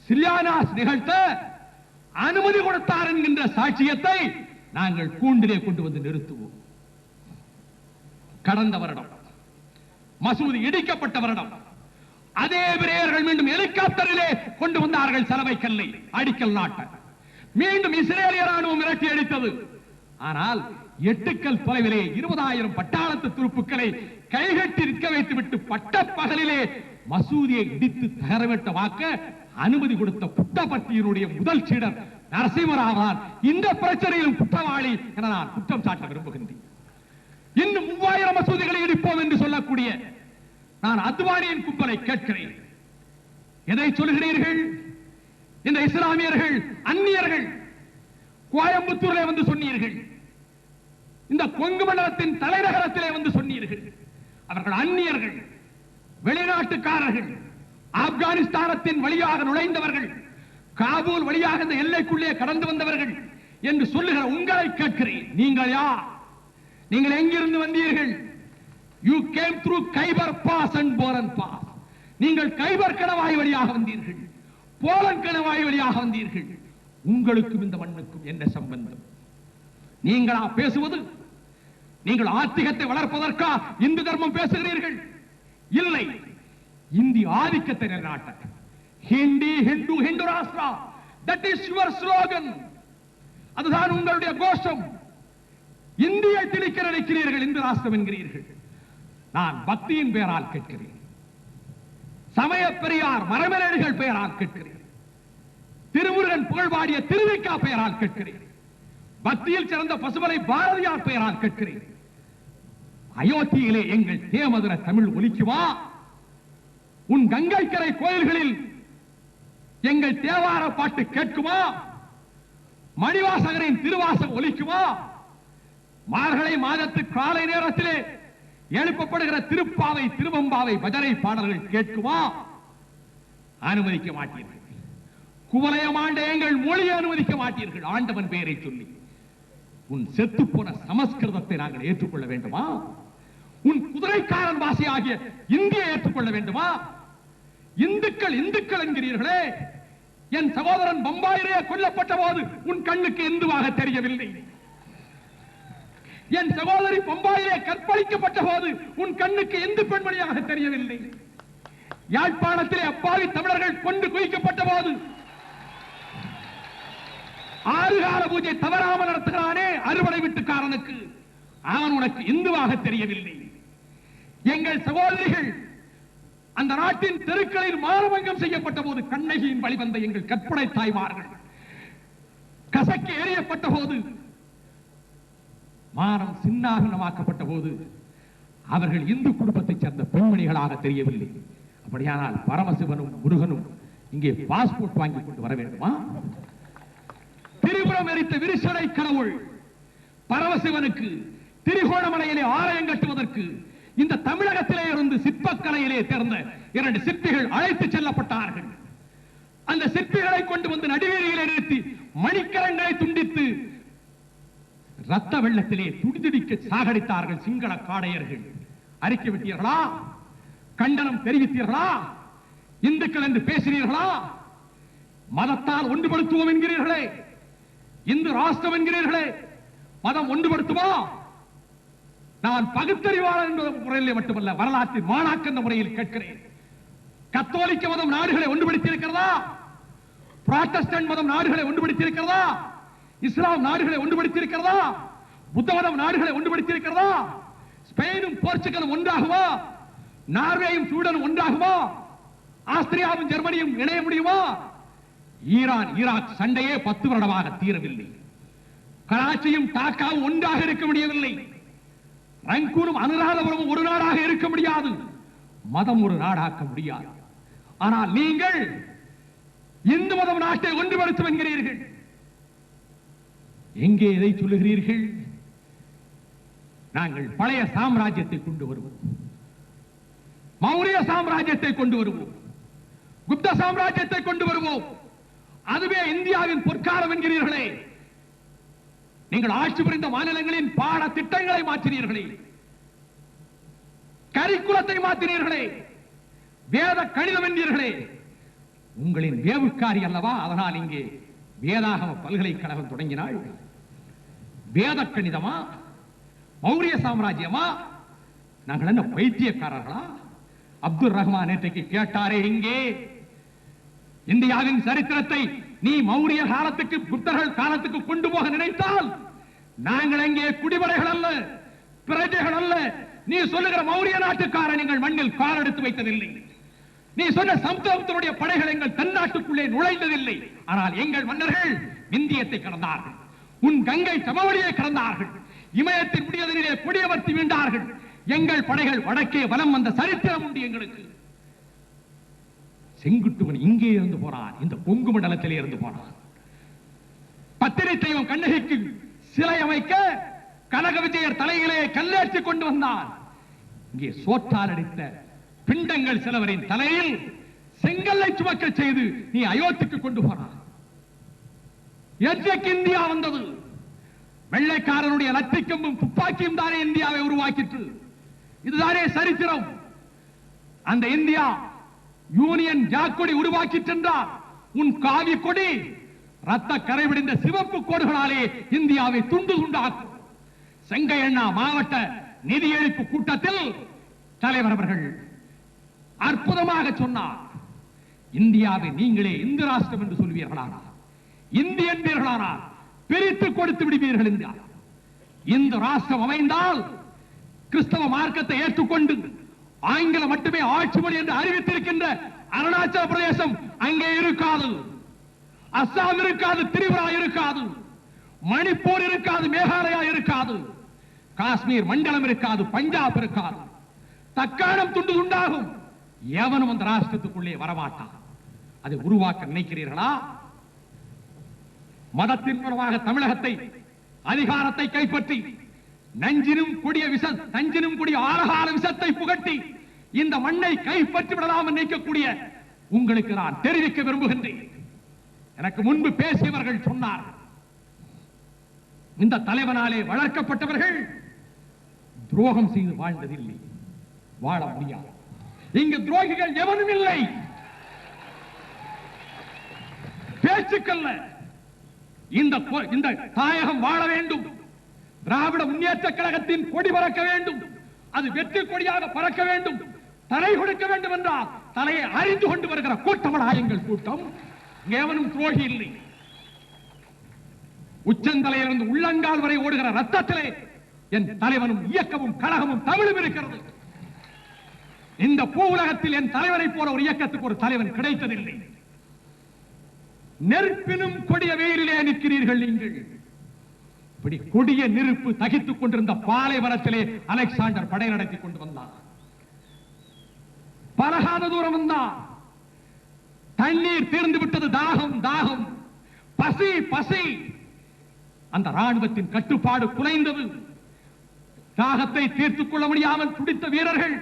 சில்யானாஸ் நிகழ்த்த அனுமதி கொடுத்தார் என்கின்ற சாட்சியத்தை நாங்கள் கூண்டிலே கொண்டு வந்து நிறுத்துவோம். கடந்த வருடம் மசூதி இடிக்கப்பட்ட வருடம் அதே பிரேயர்கள் மீண்டும் ஹெலிகாப்டரிலே கொண்டு வந்தார்கள் சலவை கல்லை அடிக்கல் நாட்ட. மீண்டும் இஸ்ரேலிய ராணுவம் மிரட்டி அடித்தது. ஆனால் 8 கல் தொலைவிலே 20,000 பட்டாளத்து துருப்புக்களை கைகட்டி நிற்க வைத்துவிட்டு பட்ட பகலிலே மசூதியை இடித்து தகரவிட்ட வாக்க அனுமதி கொடுத்த புட்டபர்த்தியினுடைய முதல் சீடர் நரசிம்மராவ் இந்த பிரச்சனையில் குற்றவாளி என நான் குற்றம் சாட்ட விரும்புகின்றேன். இன்னும் 3000 மசூதிகளை இடிப்போம் என்று சொல்லக்கூடிய நான் அத்வானியின் கும்பலை கேட்கிறேன். எதை சொல்கிறீர்கள்? இந்த இஸ்லாமியர்கள் அந்நியர்கள் கோயம்புத்தூரிலே வந்து சொன்னீர்கள், இந்த கொங்கு மண்டலத்தின் தலைநகரத்திலே வந்து சொன்னீர்கள். அவர்கள் அந்நியர்கள், வெளிநாட்டுக்காரர்கள், ஆப்கானிஸ்தானத்தின் வழியாக நுழைந்தவர்கள், காபூல் வழியாக இந்த எல்லைக்குள்ளே கடந்து வந்தவர்கள் என்று சொல்லுகிற உங்களை கேட்கிறேன். நீங்கள் யார்? நீங்கள் எங்கிருந்து வந்தீர்கள்? You came through Khyber Pass and Boran Pass. நீங்கள் கைபர் கணவாய் வழியாக வந்தீர்கள், போலன் கணவாய் வழியாக வந்தீர்கள். உங்களுக்கும் இந்த மண்ணுக்கும் என்ன சம்பந்தம்? நீங்களா பேசுவது? நீங்கள் ஆத்திகத்தை வளர்ப்பதற்கா இந்து தர்மம் பேசுகிறீர்கள்? இல்லை, இந்தி ஆதிக்கத்தை நிலைநாட்ட. Hindi Hindu Hindu rashtra, that is your slogan. அதுதான் உங்களுடைய கோஷம். இந்தியை திணிக்க நினைக்கிறீர்கள், இந்து ராஷ்டிரம் என்கிறீர்கள். நான் பக்தியின் பெயரால் கேட்கிறேன், சமய பெரியார் மரமேலடிகள் பெயரால் கேட்கிறேன், திருமுருகன் புகழ்பாடிய திருவிக்கா பெயரால் கேட்கிறேன், பக்தியில் சிறந்த பசுமலை பாரதியார் பெயரால் கேட்கிறேன். அயோத்தியிலே எங்கள் தேமதுர தமிழ் ஒலிக்குமா? உன் கங்கைக்கரை கோயில்களில் எங்கள் தேவார பாட்டு கேட்குமா? மணிவாசகரின் திருவாசகம் ஒலிக்குமா? மார்கழி மாதத்து காலை நேரத்திலே எழுப்பப்படுகிற திருப்பாவை திருவம்பாவை பஜனை பாடல்கள் கேட்குமா? அனுமதிக்க மாட்டீர்கள். குவலயமாண்ட எங்கள் மொழியை அனுமதிக்க மாட்டீர்கள். ஆண்டவன் பெயரை சொல்லி உன் செத்து போன சமஸ்கிருதத்தை நாங்கள் ஏற்றுக்கொள்ள வேண்டுமா? உன் குதிரைக்காரன் பாஷை ஆகிய இந்தியை ஏற்றுக்கொள்ள வேண்டுமா? இந்துக்கள் இந்துக்கள் என்கிறீர்களே, என் சகோதரன் பம்பாயிலே கொல்லப்பட்ட போது உன் கண்ணுக்கு இந்துவாக தெரியவில்லை. என் சகோதரி பம்பாயிலே கற்பழிக்கப்பட்ட போது உன் கண்ணுக்கு இந்து பெண்மணியாக தெரியவில்லை. யாழ்ப்பாணத்திலே அப்பாவி தமிழர்கள் கொண்டு குவிக்கப்பட்ட போது ஆறுகால பூஜை தவறாமல் நடத்துகிறானே அறுவடை வீட்டுக்காரனுக்கு, அவன் உனக்கு இந்துவாக தெரியவில்லை. எங்கள் சகோதரிகள் அந்த நாட்டின் தெருக்களில் மானபங்கம் செய்யப்பட்ட போது கண்ணகியின் வழிவந்த எங்கள் கற்பனை தாய்மார்கள் கசக்கி எறியப்பட்ட போது, மானம் சின்னாகனமாக்கப்பட்ட போது அவர்கள் இந்து குடும்பத்தைச் சேர்ந்த பெண்மணிகளாக தெரியவில்லை. அப்படியானால் பரமசிவனும் முருகனும் இங்கே பாஸ்போர்ட் வாங்கி கொண்டு வர வேண்டுமா? திரிபுரம் எரித்த விரிசடை கடவுள் பரமசிவனுக்கு திரிகோணமலையிலே ஆலயம் கட்டுவதற்கு இந்த தமிழகத்திலே இருந்து சிற்பக்கலையிலே தேர்ந்த 2 சிற்பிகள் அழைத்து செல்லப்பட்டார்கள். அந்த சிற்பிகளை கொண்டு வந்து நடுவீதியிலே நிறுத்தி மணிக்கரங்களை துண்டித்து ரத்த வெள்ளத்திலே துடிதுடிக்க சாகடித்தார்கள் சிங்கள காடையர்கள். அறிக்கை விட்டீர்களா? கண்டனம் தெரிவித்தீர்களா? இந்துக்கள் என்று பேசினீர்களா? மதத்தால் ஒன்றுபடுத்துவோம் என்கிறீர்களே, இந்து ராஷ்டிரம் என்கிறீர்களே, மதம் ஒன்றுபடுத்துமா? நான் பகுத்தறிவாளர் என்ற முறையில் மட்டுமல்ல, வரலாற்றின் மாணாக்க என்ற முறையில் கேட்கிறேன். கத்தோலிக்க மதம் நாடுகளை ஒன்றுபடுத்தி இருக்கிறதா? புராட்டஸ்டன்ட் மதம் நாடுகளை ஒன்றுபடுத்தி இருக்கிறதா? இஸ்லாம் நாடுகளை ஒன்றுபடுத்தி இருக்கிறதா? புத்த மதம் நாடுகளை ஒன்றுபடுத்தி இருக்கிறதா? ஸ்பெயினும் போர்ச்சுகலும் ஒன்றாகுமா? நார்வேயும் ஸ்வீடனும் ஒன்றாகுமா? ஆஸ்திரியாவும் ஜெர்மனியும் இணைய முடியுமா? ஈரான் ஈராக் சண்டையே 10 வருடமாக தீரவில்லை. கராச்சியும் டாக்காவும் ஒன்றாக இருக்க முடியவில்லை. ரங்கூனும் அனுராதபுரமும் ஒரு நாடாக இருக்க முடியாது. மதம் ஒரு நாடாக்க முடியாது. ஆனால் நீங்கள் இந்து மதம் நாட்டை ஒன்றுபடுத்தும் என்கிறீர்கள். எங்கே எதை சொல்லுகிறீர்கள்? நாங்கள் பழைய சாம்ராஜ்யத்தை கொண்டு வருவோம், மௌரிய சாம்ராஜ்யத்தை கொண்டு வருவோம், குப்த சாம்ராஜ்யத்தை கொண்டு வருவோம். அதுவே இந்தியாவின் பொற்காலம் என்கிறீர்களே. நீங்கள் ஆட்சி புரிந்த மாநிலங்களின் பாட திட்டங்களை மாற்றினீர்களே, கரிக்குலத்தை மாற்றினீர்களே, வேத கணிதம் என்றீர்களே. உங்களின் வேவுக்காரி அல்லவா? அதனால் இங்கே வேதாகம பல்கலைக்கழகம் தொடங்கினாள். வேத கணிதமா, மௌரிய சாம்ராஜ்யமா? நாங்கள் என்ன பைத்தியக்காரர்களா? அப்துல் ரஹ்மான் நேற்றைக்கு கேட்டாரே, இங்கே இந்தியாவின் சரித்திரத்தை நீ மௌரிய காலத்துக்கு, புத்தர்கள் காலத்துக்கு கொண்டு போக நினைத்தால் நாங்கள் எங்கே குடிவடைகள் அல்ல, பிரஜைகள் அல்ல. நீ சொல்லுகிற மௌரிய நாட்டுக்காரன் எங்கள் மண்ணில் கால் எடுத்து வைத்ததில்லை. நீ சொன்ன சமுத்திரத்தினுடைய படைகள் எங்கள் தென்னாட்டுக்குள்ளே நுழைந்ததில்லை. ஆனால் எங்கள் மன்னர்கள் இந்தியத்தை கடந்தார்கள், உன் கங்கை சமவெளியை கடந்தார்கள், இமயத்தின் முடியதனிலே கொடியவர்த்தி மீண்டார்கள். எங்கள் படைகள் வடக்கே வலம் வந்த சரித்திரம் உண்டு எங்களுக்கு. செங்குட்டுவன் இங்கே இருந்து போனான், இந்த கொங்கு மண்டலத்திலே இருந்து போனான். பத்திரை தெய்வம் கண்ணகிக்கு சிலை அமைக்க கனக விஜயர் தலையிலே கல்லேற்றி கொண்டு வந்தான். இங்கே சோற்றால் அடித்த பிண்டங்கள் சிலவரின் தலையில் செங்கல்லை சுமக்க செய்து நீ அயோத்திக்கு கொண்டு போனான். எதற்கு இந்தியா வந்தது? வெள்ளைக்காரனுடைய லத்திக்கம்பும் துப்பாக்கியும் தானே இந்தியாவை உருவாக்கிற்று. இதுதானே சரித்திரம். அந்த இந்தியா யூனியன் ஜாக் கொடி உருவாக்கி சென்றார். உன் காவி கொடி ரத்த கரைவிடிந்த சிவப்பு கோடுகளாலே இந்தியாவை துண்டு துண்டாக்கும். செங்கையண்ணா மாவட்ட நிதி எழுப்பு கூட்டத்தில் தலைவர் அவர்கள் அற்புதமாக சொன்னார், இந்தியாவை நீங்களே இந்து ராஷ்டிரம் என்று சொல்வீர்களானால், இந்திய என்பீர்களானால் பிரித்து கொடுத்து விடுவீர்கள். இந்தியா இந்து ராஷ்டிரம் அமைந்தால் கிறிஸ்தவ மார்க்கத்தை ஏற்றுக்கொண்டு ஆங்கிலம் மட்டுமே ஆட்சி மொழி என்று அறிவித்திருக்கின்ற அருணாச்சல பிரதேசம் அங்கே இருக்காது, அஸ்ஸாம் இருக்காது, திரிபுரா இருக்காது, மணிப்பூர் இருக்காது, மேகாலயா இருக்காது, காஷ்மீர் மண்டலம் இருக்காது, பஞ்சாப் இருக்காது. தக்காணம் துண்டு துண்டாகும். எவனும் அந்த ராஷ்டிரத்துக்குள்ளே வரமாட்டான். அதை உருவாக்க நினைக்கிறீர்களா? மதத்தின் மூலமாக தமிழகத்தை அதிகாரத்தை கைப்பற்றி நஞ்சினும் கொடிய நஞ்சினும் கொடிய ஆழகால விஷத்தை புகட்டி இந்த மண்ணை கைப்பற்றி விடலாம் நினைக்கக்கூடிய உங்களுக்கு நான் தெரிவிக்க விரும்புகின்றேன். எனக்கு முன்பு பேசியவர்கள் சொன்னார், இந்த தலைவனாலே வளர்க்கப்பட்டவர்கள் துரோகம் செய்து வாழ்ந்ததில்லை, வாழ முடியாது. இங்கு துரோகிகள் எவனும் இல்லை. பேச்சுக்கல்ல. இந்த தாயகம் வாழ வேண்டும். திராவிட முன்னேற்ற கழகத்தின் கொடி பறக்க வேண்டும். அது வெற்றி கொடியாக பறக்க வேண்டும். தலை கொடுக்க வேண்டும் என்றால் தலையை அறிந்து கொண்டு வருகிற கூட்டமடா எங்கள் கூட்டம். எவனும் துரோகி இல்லை. உச்சந்தலையிலிருந்து உள்ளங்கால் வரை ஓடுகிற ரத்தத்திலே என் தலைவனும் இயக்கமும் கழகமும் தமிழும் இருக்கிறது. இந்த பூ உலகத்தில் என் தலைவரை போல ஒரு இயக்கத்துக்கு ஒரு தலைவன் கிடைத்ததில்லை. நெருப்பினும் கொடிய வெயிலிலே நிற்கிறீர்கள் நீங்கள். இப்படி கொடிய நெருப்பு தகித்துக் கொண்டிருந்த பாலைவனத்திலே அலெக்சாண்டர் படை நடத்தி கொண்டு வந்தார். பலகாத தூரம் வந்தார். தண்ணீர் தீர்ந்து விட்டது. தாகம் தாகம், பசி பசி. அந்த ராணுவத்தின் கட்டுப்பாடு குலைந்தது. தாகத்தை தீர்த்துக் கொள்ள முடியாமல் துடித்த வீரர்கள்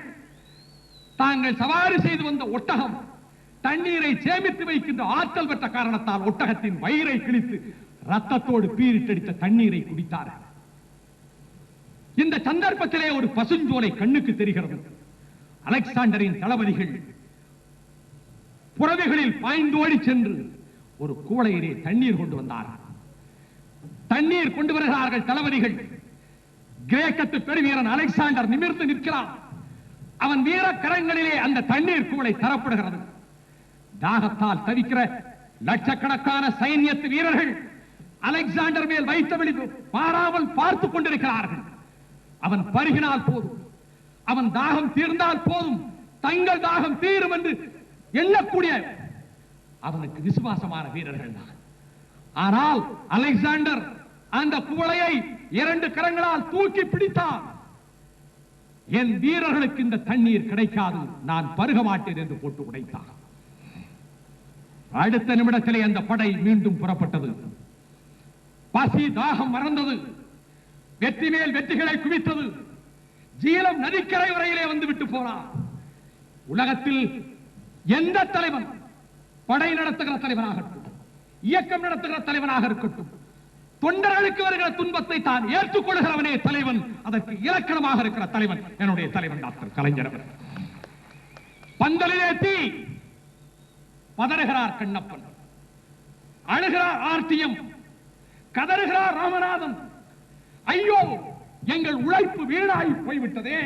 தாங்கள் சவாரி செய்து வந்த ஒட்டகம் தண்ணீரை சேமித்து வைக்கின்ற ஆற்றல் பெற்ற காரணத்தால் ஒட்டகத்தின் வயிறை கிழித்து ரத்தத்தோடு பீரிட்டடித்த தண்ணீரை குடித்தார்கள். இந்த சந்தர்ப்பத்திலே ஒரு பசுஞ்சோலை கண்ணுக்கு தெரிகிறது. அலெக்சாண்டரின் தளபதிகள் புறவைகளில் பாய்ந்தோடி சென்று ஒரு குவளையிலே தண்ணீர் கொண்டு வந்தார்கள். தண்ணீர் கொண்டு வருகிறார்கள் தளபதிகள். கிரேக்கத்து பெருவீரன் அலெக்சாண்டர் நிமிர்ந்து நிற்கிறான். அவன் வீர கரங்களிலே அந்த தண்ணீர் குவளை தரப்படுகிறது. தாகத்தால் தவிக்கிற லட்சக்கணக்கான சைன்யத்து வீரர்கள் அலெக்சாண்டர் மேல் வைத்தபடி பாராமல் பார்த்துக் கொண்டிருக்கிறார்கள். அவன் பருகினால் போதும், அவன் தாகம் தீர்ந்தால் போதும், தங்கள் தாகம் தீரும் என்று எண்ணக்கூடிய அவனுக்கு விசுவாசமான வீரர்கள் தான். ஆனால் அலெக்சாண்டர் அந்த குவளையை 2 கரங்களால் தூக்கி பிடித்தான். என் வீரர்களுக்கு இந்த தண்ணீர் கிடைக்காது, நான் பருக மாட்டேன் என்று போட்டு உடைத்தான். அடுத்த நிமிடத்திலே அந்த படை மீண்டும் புறப்பட்டது. பசி தாகம் மறந்தது, வெற்றி மேல் வெற்றிகளை குவித்தது. ஜீலம் நதிக்கரை வரையிலே வந்துவிட்டு போனார். உலகத்தில் எந்த தலைவன், படை நடத்துகிற தலைவனாகட்டும், இயக்கம் நடத்துகிற தலைவனாக இருக்கட்டும், தொண்டர்களுக்கு வருகிற துன்பத்தை தான் ஏற்றுக்கொள்கிறவனே தலைவன். அதற்கு இலக்கணமாக இருக்கிற தலைவன் என்னுடைய தலைவன் டாக்டர் கலைஞர் அவர். பந்தலிலே தீ, பதறுகிறார் கண்ணப்பன், அழுகிறார் ஆர்த்தியம், கதறுகிறார் ராமநாதன். ஐயோ, எங்கள் உழைப்பு வீணாகி போய்விட்டதே.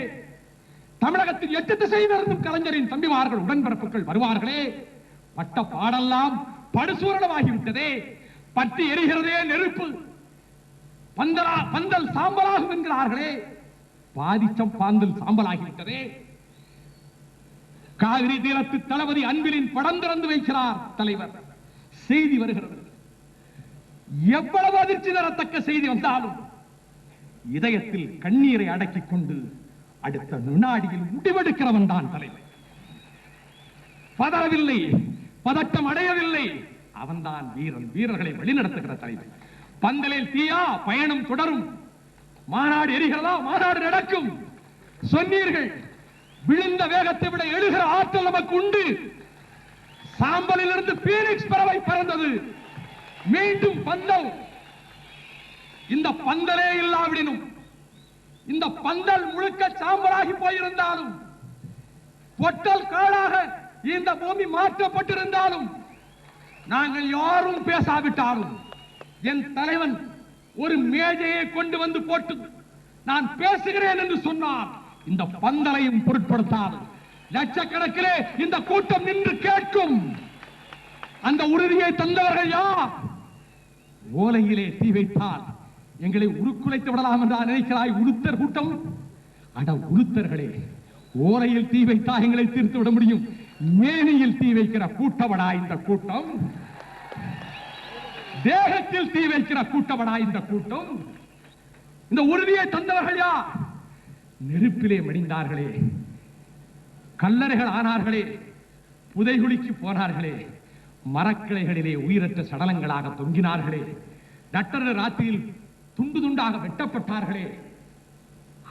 தமிழகத்தில் 8 திசையிலிருந்தும் கலைஞரின் தம்பிமார்கள் உடன்பிறப்புகள் வருவார்களே. பட்ட பாடெல்லாம் படுசூரணமாகிவிட்டதே. பற்றி எரிகிறதே நெருப்பு, பந்தல் சாம்பலாகும் என்கிறார்களே. பாதிச்சம் பாந்தல் சாம்பலாகிவிட்டதே. காவிரி தீரத்து தளபதி அன்பிலின் படம் திறந்து வைக்கிறார் தலைவர். செய்தி வருகிறது. எவ்வளவு அதிர்ச்சி தரத்தக்க செய்தி வந்தாலும் இதயத்தில் கண்ணீரை அடக்கிக் கொண்டு அடுத்த வினாடியில் முடிவெடுக்கிறவன் தான் தலைவர். பதறவில்லை, பதட்டம் அடையவில்லை. அவன்தான் வீரன், வீரர்களை வழிநடத்துகிற தலைவர். பந்தலில் தீயா, பயணம் தொடரும். மாநாடு எரிகிறதா, மாநாடு நடக்கும். சொன்னீர்கள், விழுந்த வேகத்தை விட எழுகிற ஆற்றல் நமக்கு உண்டு. சாம்பலில் இருந்து பீனிக்ஸ் பறவை பறந்தது. மீண்டும் பந்தல். இந்த பந்தலே இல்லாவிடனும், இந்த பந்தல் முழுக்க சாம்பலாகி போயிருந்தாலும், பொட்டல் காடாக இந்த பூமி மாற்றப்பட்டிருந்தாலும், நாங்கள் யாரும் பேசாவிட்டாலும், என் தலைவன் ஒரு மேஜையை கொண்டு வந்து போட்டு நான் பேசுகிறேன் என்று சொன்னார். இந்த பந்தலையும் பொருட்படுத்தாது. லட்சக்கணக்கிலே இந்த கூட்டம் நின்று கேட்கும். அந்த உறுதியை தந்தவர்கள் யார்? ஓலையிலே தீ வைத்தால் எங்களை உருக்குலைத்து விடலாம் என்றால் நினைக்கிறாய் உளுத்தர் கூட்டம்? அட உளுத்தர்களே, ஓலையில் தீ வைத்தா எங்களை தீர்த்து விட முடியும். மேனியில் தீ வைக்கிற கூட்டவடா இந்த கூட்டம். தேகத்தில் தீ வைக்கிற கூட்டவடா இந்த கூட்டம். இந்த உறுதியை தந்தவர்கள் யார்? நெருப்பிலே மடிந்தார்களே, கல்லறைகள் ஆனார்களே, புதைகுழிக்கு போனார்களே, மரக்கிளைகளிலே உயிரற்ற சடலங்களாக தொங்கினார்களே, நட்டர ராத்திரியில் துண்டு துண்டாக வெட்டப்பட்டார்களே,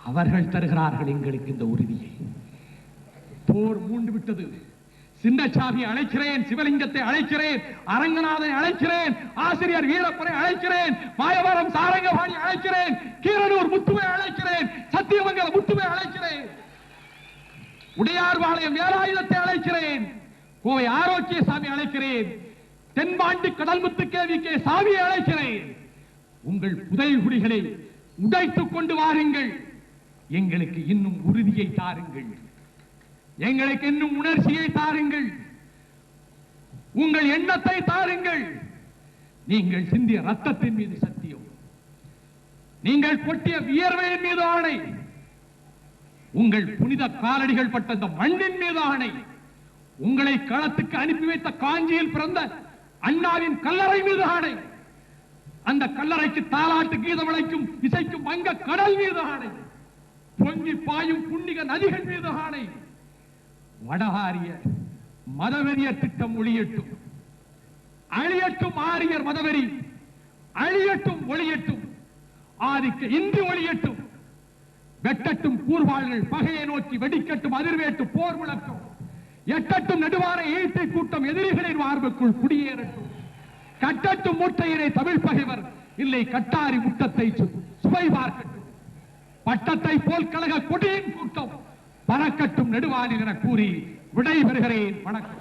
அவர்கள் தருகிறார்கள் எங்களுக்கு இந்த உறுதியை. போர் மூண்டு விட்டது. சின்னசாமியை அழைக்கிறேன், சிவலிங்கத்தை அழைக்கிறேன், அரங்கநாதனை அழைக்கிறேன், ஆசிரியர் வீரப்பனை அழைக்கிறேன், மாயவரம் சாரங்கபாணி அழைக்கிறேன், கீரனூர் முத்துவை அழைக்கிறேன், சத்தியமங்கல முத்துவை அழைக்கிறேன், உடையார்பாளையம் வேலாயுதத்தை அழைக்கிறேன், கோவை ஆரோக்கியசாமி அழைக்கிறேன், தென்பாண்டி கடல்முத்து கேவிக்கே சாமியை அழைக்கிறேன். உங்கள் புதைகுடிகளை உடைத்துக் கொண்டு வாருங்கள். எங்களுக்கு இன்னும் உறுதியை தாருங்கள். எங்களுக்கு இன்னும் உணர்ச்சியை தாருங்கள். உங்கள் எண்ணத்தை தாருங்கள். நீங்கள் சிந்திய ரத்தத்தின் மீது சத்தியம், நீங்கள் கொட்டிய வியர்வையின் மீது ஆணை, உங்கள் புனித காலடிகள் பட்ட இந்த மண்ணின் மீது ஆணை, உங்களை களத்துக்கு அனுப்பி வைத்த காஞ்சியில் பிறந்த அண்ணாவின் கல்லறை மீது ஆணை, அந்த கல்லறைக்கு தாலாட்டு கீதம் அழைக்கும் இசைக்கும் வங்க கடல் மீது ஆணை, பொங்கி பாயும் புண்ணிக நதிகள் மீது ஆணை. வடகாரிய மதவெறிய திட்டம் ஒளியட்டும், அழியட்டும். ஆரியர் மதவெறி அழியட்டும், ஒளியட்டும். ஆதிக்க இன்றி ஒளியட்டும். வெட்டட்டும் கூர்வாள்கள் பகையை நோக்கி வெடிக்கட்டும், அதிர்வேட்டு போர் முழக்கம். எட்டட்டும் நெடுவார ஈட்டை கூட்டம் எதிரிகளின் மார்புக்குள் குடியேறட்டும். கட்டட்டும் மூட்டையினை தமிழ் பகைவர் இல்லை கட்டாரி முட்டத்தை சுவை பார்க்கட்டும். பட்டத்தை போல் கழக கொடியின் கூட்டம் பறக்கட்டும் நெடுவானில் என கூறி விடை பெறுகிறேன். வணக்கம்.